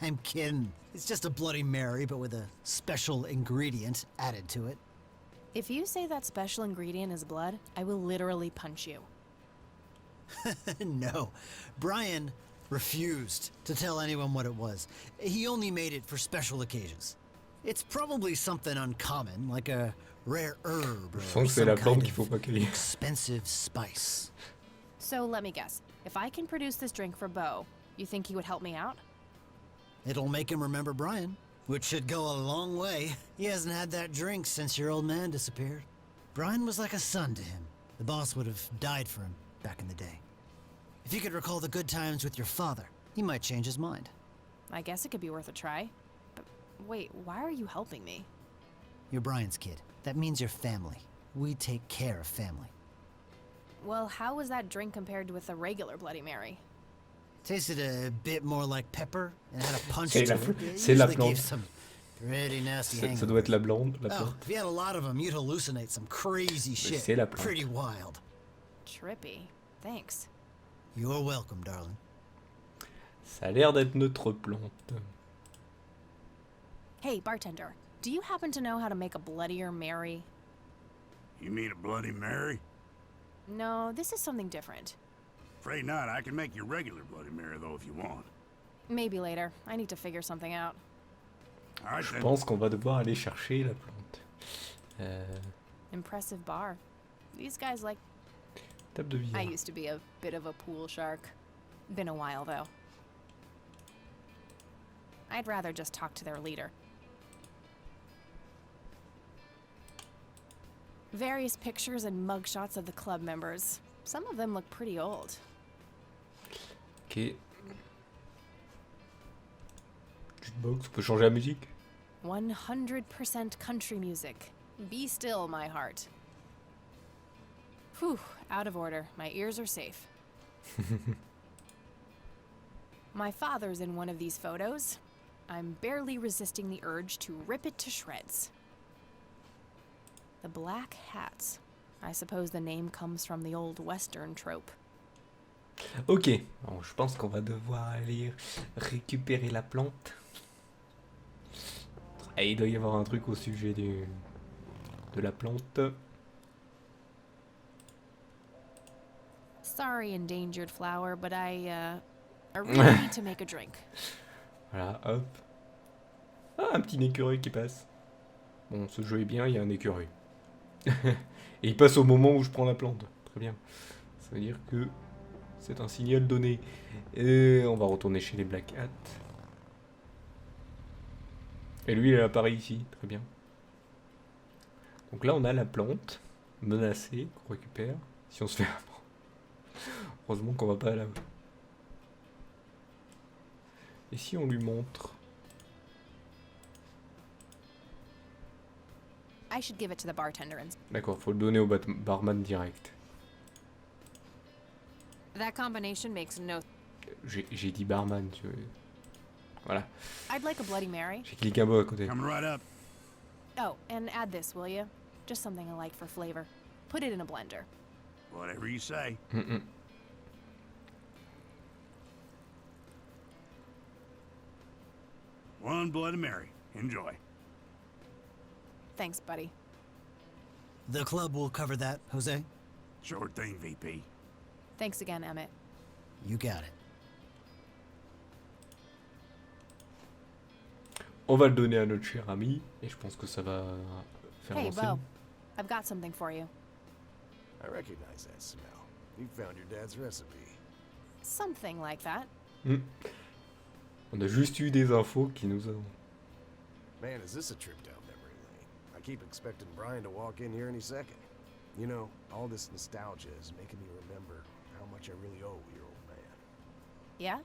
I'm kidding. It's just a Bloody Mary, but with a special ingredient added to it. If you say that special ingredient is blood, I will literally punch you. No. Brian refused to tell anyone what it was. He only made it for special occasions. It's probably something uncommon, like a rare herb or some kind of expensive spice. So let me guess. If I can produce this drink for Bo, you think he would help me out? It'll make him remember Brian, which should go a long way. He hasn't had that drink since your old man disappeared. Brian was like a son to him. The boss would have died for him back in the day. If you could recall the good times with your father, he might change his mind. I guess it could be worth a try. But wait, why are you helping me? You're Brian's kid. That means you're family. We take care of family. Well, how was that drink compared with a regular Bloody Mary? Tasted a bit more like pepper and had a punch C'est to la, it. c'est la Usually plante. gave some pretty nasty Ça doit être la blonde. La Oh, plante. if you had a lot of them, you'd hallucinate some crazy shit. c'est la plante. Pretty wild. Trippy. Thanks. You're welcome, darling. Ça a l'air d'être notre plante. Hey, bartender. Do you happen to know how to make a Bloodier Mary? You mean a Bloody Mary? No, this is something different. Afraid not. I can make you regular Bloody Mary, though, if you want. Maybe later. I need to figure something out. All right, Je then. pense qu'on va devoir aller chercher la plante. Impressive bar. These guys like... Table de I billard. used to be a bit of a pool shark. Been a while, though. I'd rather just talk to their leader. Various pictures and mugshots of the club members. Some of them look pretty old. Ok. Jukebox, on peut changer la musique? 100% country music. Be still, my heart. Whew, out of order. My ears are safe. My father's in one of these photos. I'm barely resisting the urge to rip it to shreds. The black hats. I suppose the name comes from the old Western trope. Ok, bon, je pense qu'on va devoir aller récupérer la plante. Et il doit y avoir un truc au sujet de la plante. Sorry, endangered flower, but I really need to make a drink. Voilà, hop. Hey, bartender. Do you happen to know how to make a Bloody Mary? Ça doit être la plante. No, this is something different. Ah, un petit écureuil qui passe. Bon, ce jeu est bien, il y a un écureuil. Et il passe au moment où je prends la plante. Très bien. Ça veut dire que c'est un signal donné. Et on va retourner chez les Black Hat. Et lui, il apparaît ici. Très bien. Donc là, on a la plante menacée qu'on récupère. Si on se fait apprendre. Heureusement qu'on va pas là. Et si on lui montre? I should give it to the bartender and... D'accord, faut le donner au barman direct. That combination makes no... J'ai dit barman, tu veux. Voilà. I'd like a Bloody Mary. J'ai cliqué un peu à côté. Coming right up. Oh, and add this, will you? Just something I like for flavor. Put it in a blender. Whatever you say. One Bloody Mary. Enjoy. Thanks, buddy. The club will cover that, Jose? Sure thing, VP. Thanks again, Emmett. You got it. On va le donner à notre cher ami. Et je pense que ça va faire Hey, avancer. Bo. I've got something for you. I recognize that smell. You found your dad's recipe. Something like that. On a juste eu des infos qui nous ont... Man, is this a trip down memory lane? I keep expecting Brian to walk in here any second. You know, all this nostalgia is making me remember how much I really owe your old man. Yeah?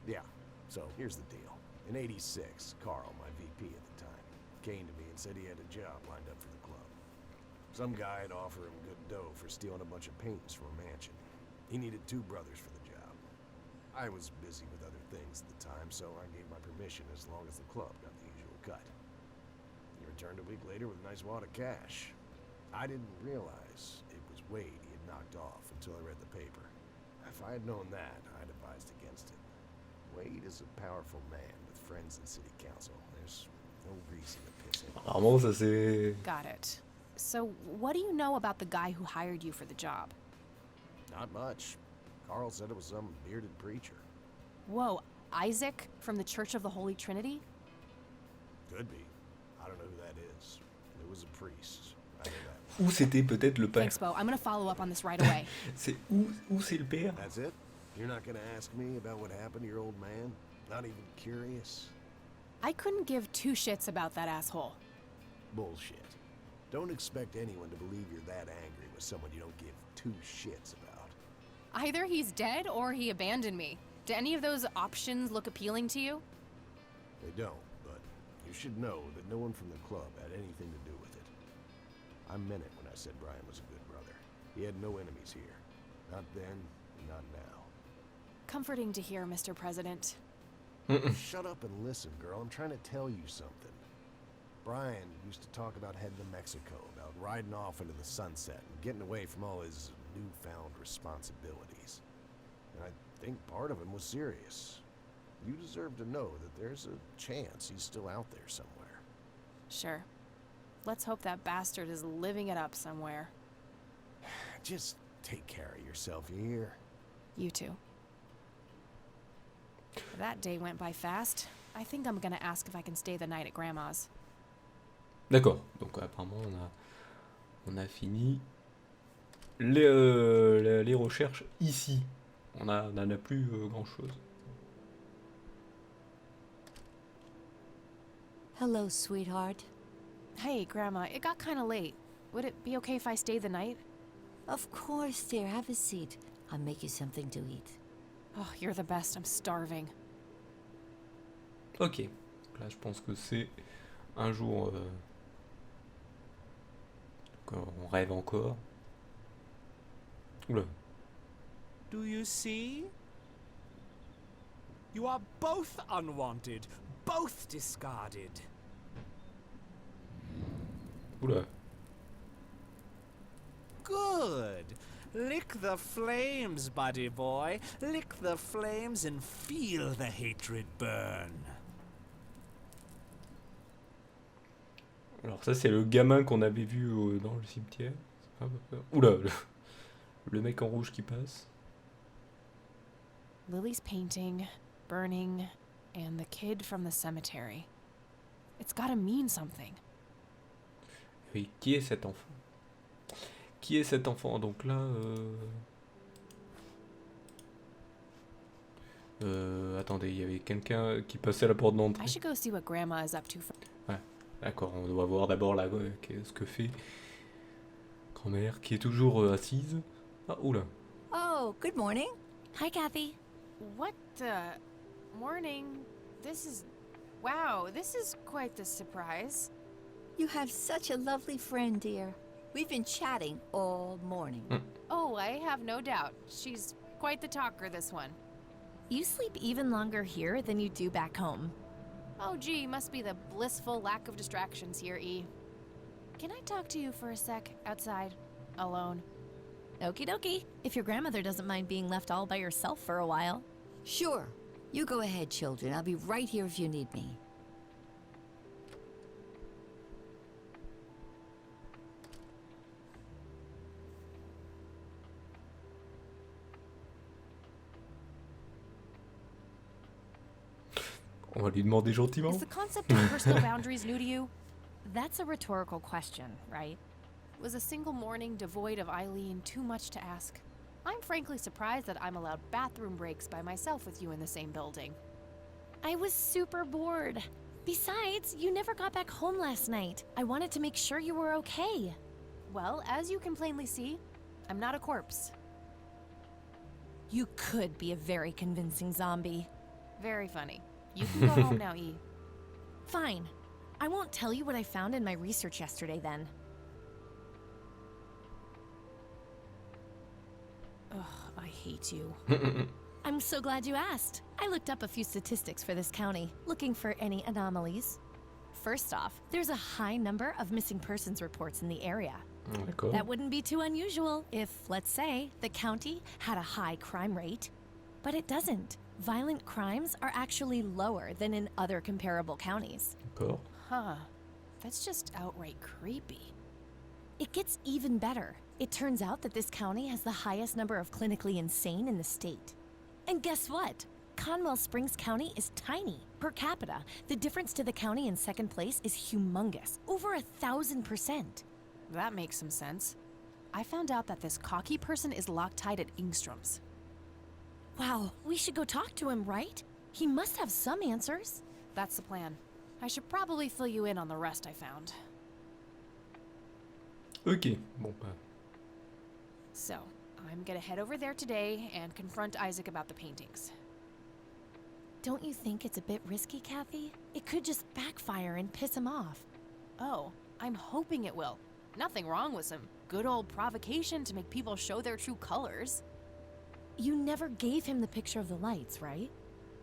Yeah, so here's the deal. In '86, Carl, my VP at the time, came to me and said he had a job lined up for the club. Some guy had offered him good dough for stealing a bunch of paintings from a mansion. He needed 2 brothers for the job. I was busy with other things at the time, so I gave my permission as long as the club got the usual cut. He returned a week later with a nice wad of cash. I didn't realize it was Wade he had knocked off until I read the paper. If I had known that, I'd advised against it. Wade is a powerful man with friends in city council. There's no reason to piss him off. Apparemment, ça c'est... Got it. So, what do you know about the guy who hired you for the job? Not much. Carl said it was some bearded preacher. Whoa, Isaac from the Church of the Holy Trinity? Could be. I don't know who that is. It was a priest. I know that. Ou c'était peut-être le père. Thanks, Bo. I'm gonna follow up on this right away. C'est où c'est le père? That's it? You're not gonna ask me about what happened to your old man? Not even curious? I couldn't give 2 shits about that asshole. Bullshit. Don't expect anyone to believe you're that angry with someone you don't give 2 shits about. Either he's dead or he abandoned me. Do any of those options look appealing to you? They don't, but you should know that no one from the club had anything to do with it. I meant it when I said Brian was a good brother. He had no enemies here. Not then, not now. Comforting to hear, Mr. President. Shut up and listen, girl. I'm trying to tell you something. Brian used to talk about heading to Mexico, about riding off into the sunset and getting away from all his newfound responsibilities. And I think part of him was serious. You deserve to know that there's a chance he's still out there somewhere. Sure. Let's hope that bastard is living it up somewhere. Just take care of yourself, you hear? You too. That day went by fast. I think I'm gonna ask if I can stay the night at Grandma's. D'accord, donc apparemment on a fini les recherches ici. On n'en a plus grand chose. Hello, sweetheart. Hey, Grandma, it got kinda late. Would it be okay if I stayed the night? Of course, dear. Have a seat. I'll make you something to eat. Oh, you're the best. I'm starving. Ok, là je pense que c'est un jour qu'on rêve encore. Oula. Do you see? You are both unwanted, both discarded. Oula. Good. Lick the flames, buddy boy. Lick the flames and feel the hatred burn. Alors ça c'est le gamin qu'on avait vu dans le cimetière. Ça fait un peu peur. Oula, le mec en rouge qui passe. Lily's painting, burning, and the kid from the cemetery. It's gotta mean something. Oui, qui est cet enfant? Qui est cet enfant? Donc là... attendez, il y avait quelqu'un qui passait à la porte d'entrée. I should go see what Grandma is up to. Ouais, d'accord, on doit voir d'abord là ce que fait grand-mère qui est toujours assise. Ah, oula. Oh, good morning. Hi, Kathy. What, morning. This is... Wow, this is quite the surprise. You have such a lovely friend, dear. We've been chatting all morning. Oh, I have no doubt. She's quite the talker, this one. You sleep even longer here than you do back home. Oh, gee, must be the blissful lack of distractions here, E. Can I talk to you for a sec, outside, alone? Okie dokie, if your grandmother doesn't mind being left all by yourself for a while. Sure. You go ahead, children. I'll be right here if you need me. On va lui demander gentiment. Is the concept of personal boundaries new to you? That's a rhetorical question, right? Was a single morning devoid of Eileen too much to ask? I'm frankly surprised that I'm allowed bathroom breaks by myself with you in the same building. I was super bored. Besides, you never got back home last night. I wanted to make sure you were okay. Well, as you can plainly see, I'm not a corpse. You could be a very convincing zombie. Very funny. You can go home now, E. Fine. I won't tell you what I found in my research yesterday then. Ugh, I hate you. I'm so glad you asked. I looked up a few statistics for this county, looking for any anomalies. First off, there's a high number of missing persons reports in the area. D'accord. That wouldn't be too unusual if, let's say, the county had a high crime rate. But it doesn't. Violent crimes are actually lower than in other comparable counties. D'accord. Huh. That's just outright creepy. It gets even better. It turns out that this county has the highest number of clinically insane in the state. And guess what? Conwell Springs County is tiny. Per capita, the difference to the county in second place is humongous. Over 1,000%. That makes some sense. I found out that this cocky person is Loctite at Ingstrom's. Wow, we should go talk to him, right? He must have some answers. That's the plan. I should probably fill you in on the rest I found. Ok, bon bah. So, I'm gonna head over there today and confront Isaac about the paintings. Don't you think it's a bit risky, Kathy? It could just backfire and piss him off. Oh, I'm hoping it will. Nothing wrong with some good old provocation to make people show their true colors. You never gave him the picture of the lights, right?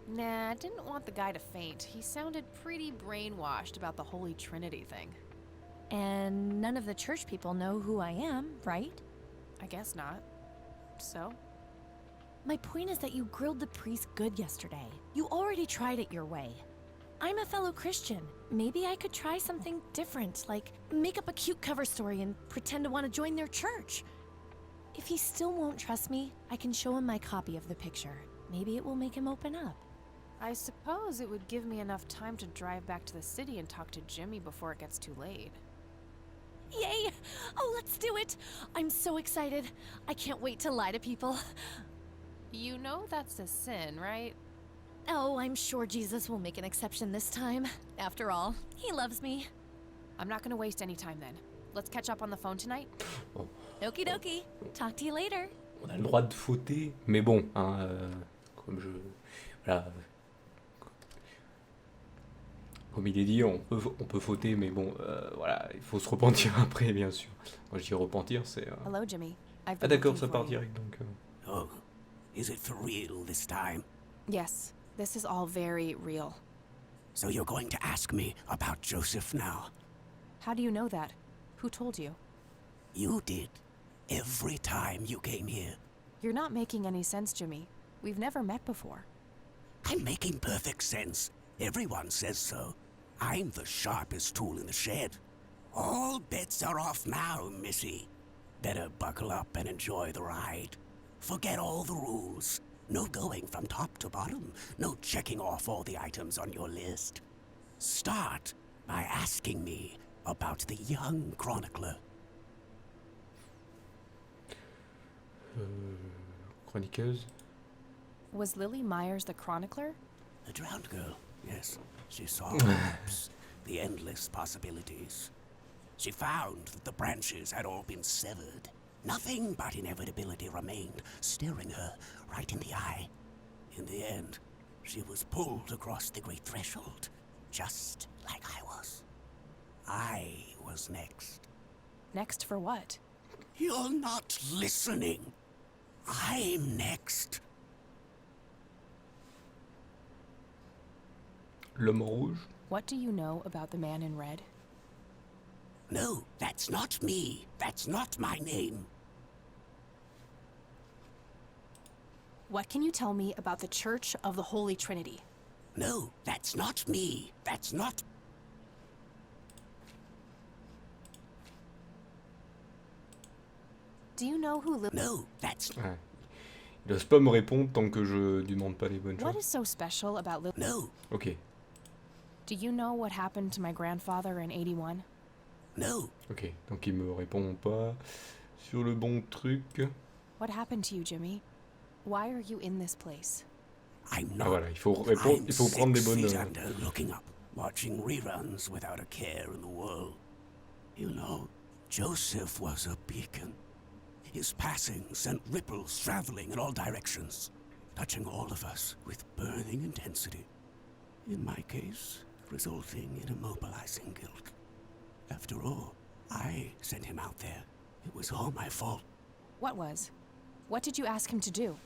Nah, I didn't want the guy to faint. He sounded pretty brainwashed about the Holy Trinity thing. And none of the church people know who I am, right? I guess not. So? My point is that you grilled the priest good yesterday. You already tried it your way. I'm a fellow Christian. Maybe I could try something different, like make up a cute cover story and pretend to want to join their church. If he still won't trust me, I can show him my copy of the picture. Maybe it will make him open up. I suppose it would give me enough time to drive back to the city and talk to Jimmy before it gets too late. Yay! Oh, let's do it! I'm so excited. I can't wait to lie to people. You know that's a sin, right? Oh, I'm sure Jesus will make an exception this time. After all, he loves me. I'm not gonna waste any time then. Let's catch up on the phone tonight. Bon. Okie dokie. Talk to you later. On a le droit de fauter, mais bon, hein, comme je... Voilà. Comme il est dit, on peut fauter, mais bon, voilà, il faut se repentir après, bien sûr. Moi, je dis repentir, c'est... Hello, Jimmy. Ah d'accord, ça part direct, donc... Oh, is it for real this time? Yes, this is all very real. So you're going to ask me about Joseph now? How do you know that? Who told you? You did. Every time you came here. You're not making any sense, Jimmy. We've never met before. I'm making perfect sense. Everyone says so. I'm the sharpest tool in the shed. All bets are off now, Missy. Better buckle up and enjoy the ride. Forget all the rules. No going from top to bottom. No checking off all the items on your list. Start by asking me about the young chronicler. Chroniqueuse. Was Lily Myers the chronicler? The drowned girl, yes. She saw perhaps the endless possibilities. She found that the branches had all been severed. Nothing but inevitability remained, staring her right in the eye. In the end, she was pulled across the great threshold, just like I was. I was next. Next for what? You're not listening. I'm next. L'homme rouge. What do you know about the man in red? No, that's not me. That's not my name. What can you tell me about the Church of the Holy Trinity? No, that's not me. That's not... Do you know who No, that's... Ouais. Il n'ose pas me répondre tant que je lui demande pas les bonnes What choses. is so special about Lily? No. Ok. Do you know what happened to my grandfather in 81? No. Ok, donc il me répond pas sur le bon truc. What happened to you, Jimmy? Why are you in this place? I'm Ah not. voilà, il faut répondre, il faut prendre des bonnes... 6 feet under, looking up, watching reruns without a care in the world. You know, Joseph was a beacon. His passing sent ripples traveling in all directions, touching all of us with burning intensity. In my case, resulting in immobilizing guilt. After all, I sent him out there. It was all my fault. What was? What did you ask him to do?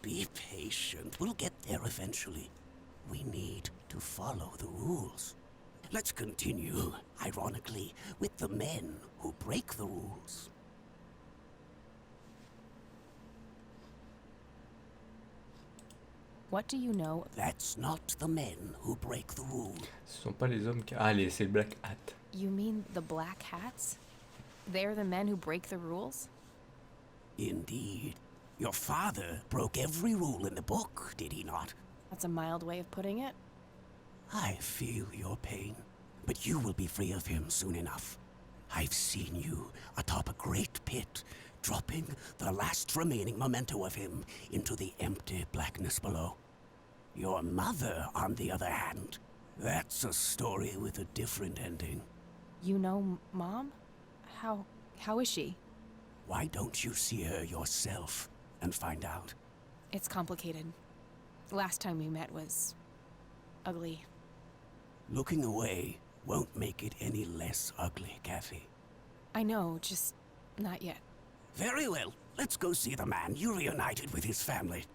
Be patient. We'll get there eventually. We need to follow the rules. Let's continue, ironically, with the men who break the rules. What do you know? That's not the men who break the rules. Ce sont pas les hommes qui... Ah, c'est le Black Hat. You mean the Black Hats? They're the men who break the rules? Indeed. Your father broke every rule in the book, did he not? That's a mild way of putting it. I feel your pain, but you will be free of him soon enough. I've seen you atop a great pit, dropping the last remaining memento of him into the empty blackness below. Your mother, on the other hand, that's a story with a different ending. You know Mom? How is she? Why don't you see her yourself and find out? It's complicated. Last time we met was... ugly. Looking away won't make it any less ugly, Kathy. I know, just not yet. Very well. Let's go see the man you reunited with his family.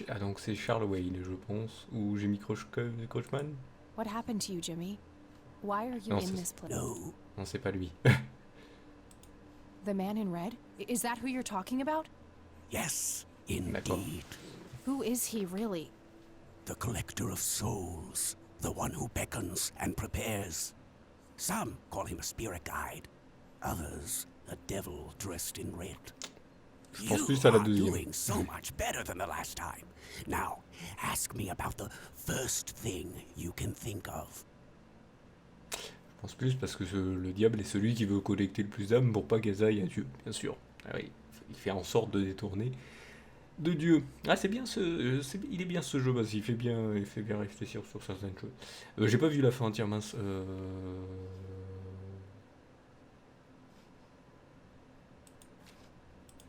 Ah, donc c'est Charles Wayne, je pense. Ou Jimmy Crochman. What happened to you, Jimmy? Why are you in this place? No. Non, c'est pas lui. The man in red? Is that who you're talking about? Yes, indeed. Who is he, really? The collector of souls. The one who beckons and prepares. Some call him a spirit guide. Others, a devil dressed in red. Je pense plus à la deuxième. You are doing so much better than the last time. Now, ask me about the first thing you can think of. Je pense plus parce que le diable est celui qui veut collecter le plus d'âmes pour pas qu'elles aillent à Dieu, bien sûr. Ah oui, il fait en sorte de détourner de Dieu. Ah, c'est bien il est bien ce jeu, parce qu'il fait bien réfléchir sur certaines choses. J'ai pas vu la fin entière, mince.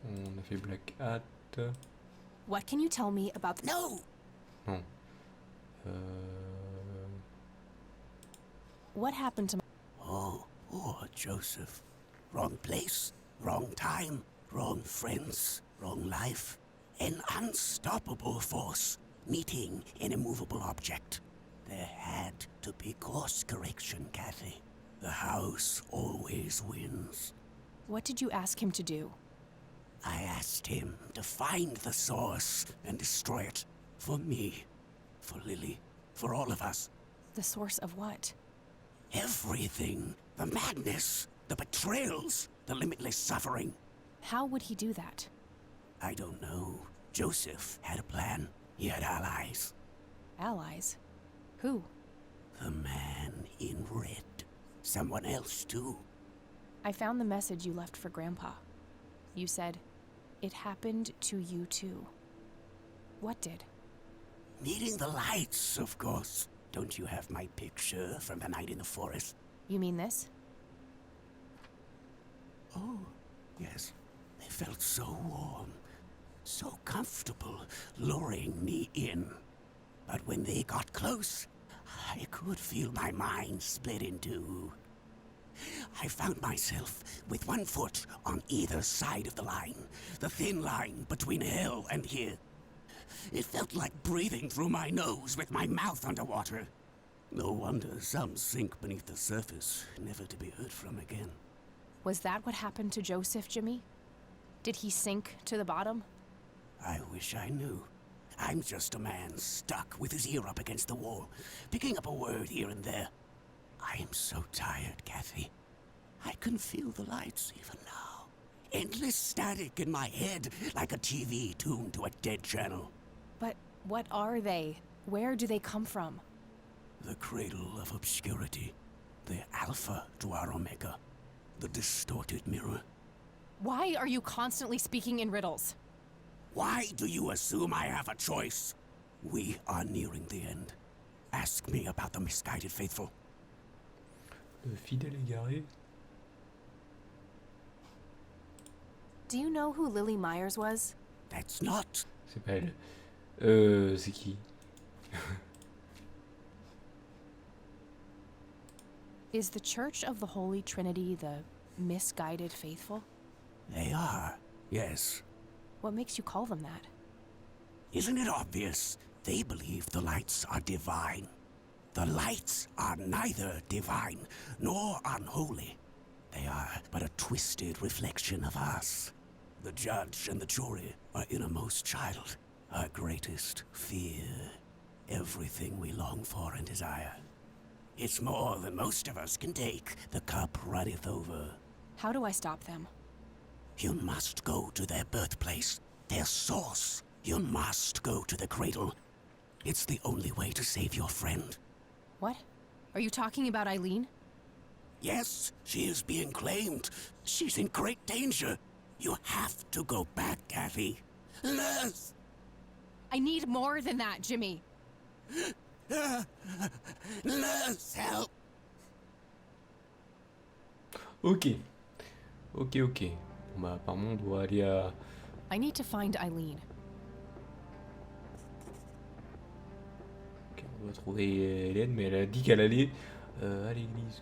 On a fait Black Hat. What can you tell me about... No! Non. What happened to... Oh, Joseph. Wrong place, wrong time, wrong friends, wrong life. An unstoppable force meeting an immovable object. There had to be course correction, Kathy. The house always wins. What did you ask him to do? I asked him to find the source and destroy it. For me, for Lily, for all of us. The source of what? Everything. The madness, the betrayals, the limitless suffering. How would he do that? I don't know. Joseph had a plan. He had allies. Allies? Who? The man in red. Someone else, too. I found the message you left for Grandpa. You said, "It happened to you too." What did? Meeting the lights, of course. Don't you have my picture from the night in the forest? You mean this? Oh, yes. They felt so warm, so comfortable, luring me in. But when they got close, I could feel my mind split in two. I found myself with one foot on either side of the line, the thin line between hell and here. It felt like breathing through my nose with my mouth underwater. No wonder some sink beneath the surface, never to be heard from again. Was that what happened to Joseph, Jimmy? Did he sink to the bottom? I wish I knew. I'm just a man stuck with his ear up against the wall, picking up a word here and there. I am so tired, Kathy. I can feel the lights even now. Endless static in my head, like a TV tuned to a dead channel. But what are they? Where do they come from? The cradle of obscurity. The alpha to our omega. The distorted mirror. Why are you constantly speaking in riddles? Why do you assume I have a choice? We are nearing the end. Ask me about the misguided faithful. Le fidèle égaré. Do you know who Lily Myers was? That's not. C'est pas elle. C'est qui? Is the Church of the Holy Trinity the misguided faithful? They are, yes. What makes you call them that? Isn't it obvious? They believe the lights are divine. The lights are neither divine nor unholy. They are but a twisted reflection of us. The judge and the jury, our innermost child, our greatest fear, everything we long for and desire. It's more than most of us can take. The cup runneth over. How do I stop them? You must go to their birthplace, their source. You must go to the cradle. It's the only way to save your friend. What? Are you talking about Eileen? Yes, she is being claimed. She's in great danger. You have to go back, Kathy. Nurse! I need more than that, Jimmy. Nurse, help! Ok. Ok. Bon bah apparemment on doit aller à... I need to find Eileen. Ok, on doit trouver Hélène, mais elle a dit qu'elle allait à l'église.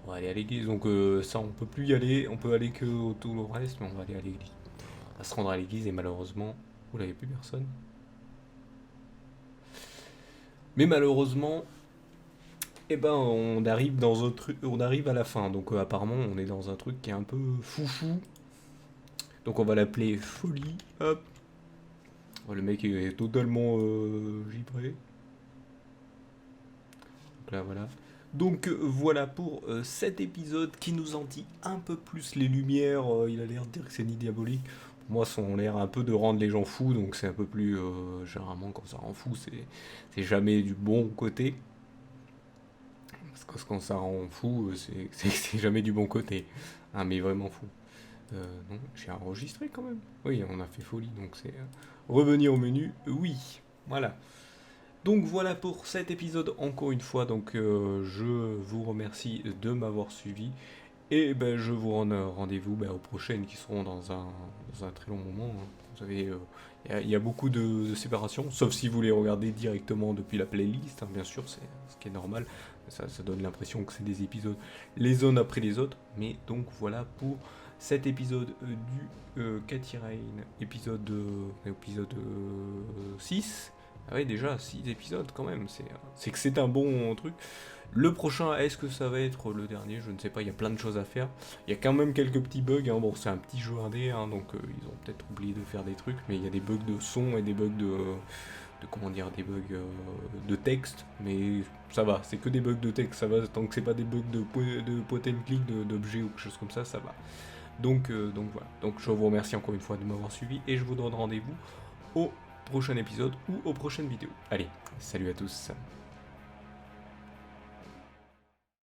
On va aller à l'église, donc ça on peut plus y aller, on peut aller que au tout le reste, mais on va aller à l'église. On va se rendre à l'église et malheureusement... Oula, il n'y a plus personne. Mais malheureusement, eh ben on arrive dans un truc, on arrive à la fin, donc apparemment on est dans un truc qui est un peu foufou. Donc on va l'appeler Folie, hop. Oh, le mec est totalement gibré. Donc là voilà. Donc voilà pour cet épisode qui nous en dit un peu plus les lumières. Il a l'air de dire que c'est ni diabolique. Moi, ça a l'air un peu de rendre les gens fous, donc c'est un peu plus... généralement, quand ça rend fou, c'est jamais du bon côté. Parce que quand ça rend fou, c'est jamais du bon côté. Ah, mais vraiment fou. Non, j'ai enregistré quand même. Oui, on a fait folie, donc c'est... revenir au menu, oui. Voilà. Donc voilà pour cet épisode, encore une fois. Donc je vous remercie de m'avoir suivi. Et ben, je vous rends rendez-vous aux prochaines qui seront dans un très long moment. Hein. Vous savez, il y a beaucoup de séparation, sauf si vous les regardez directement depuis la playlist, hein, bien sûr, c'est ce qui est normal. Ça donne l'impression que c'est des épisodes les uns après les autres. Mais donc voilà pour cet épisode du Cathy Rain, épisode 6. Ah ouais, déjà 6 épisodes quand même, c'est que c'est un bon truc. Le prochain, est-ce que ça va être le dernier? Je ne sais pas, il y a plein de choses à faire. Il y a quand même quelques petits bugs, hein. Bon, c'est un petit jeu indé, hein, donc ils ont peut-être oublié de faire des trucs, mais il y a des bugs de son et des bugs de texte, mais ça va, c'est que des bugs de texte, ça va, tant que c'est pas des bugs de point and click, d'objets ou quelque chose comme ça, ça va. Donc voilà, donc je vous remercie encore une fois de m'avoir suivi, et je vous donne rendez-vous au prochain épisode ou aux prochaines vidéos. Allez, salut à tous.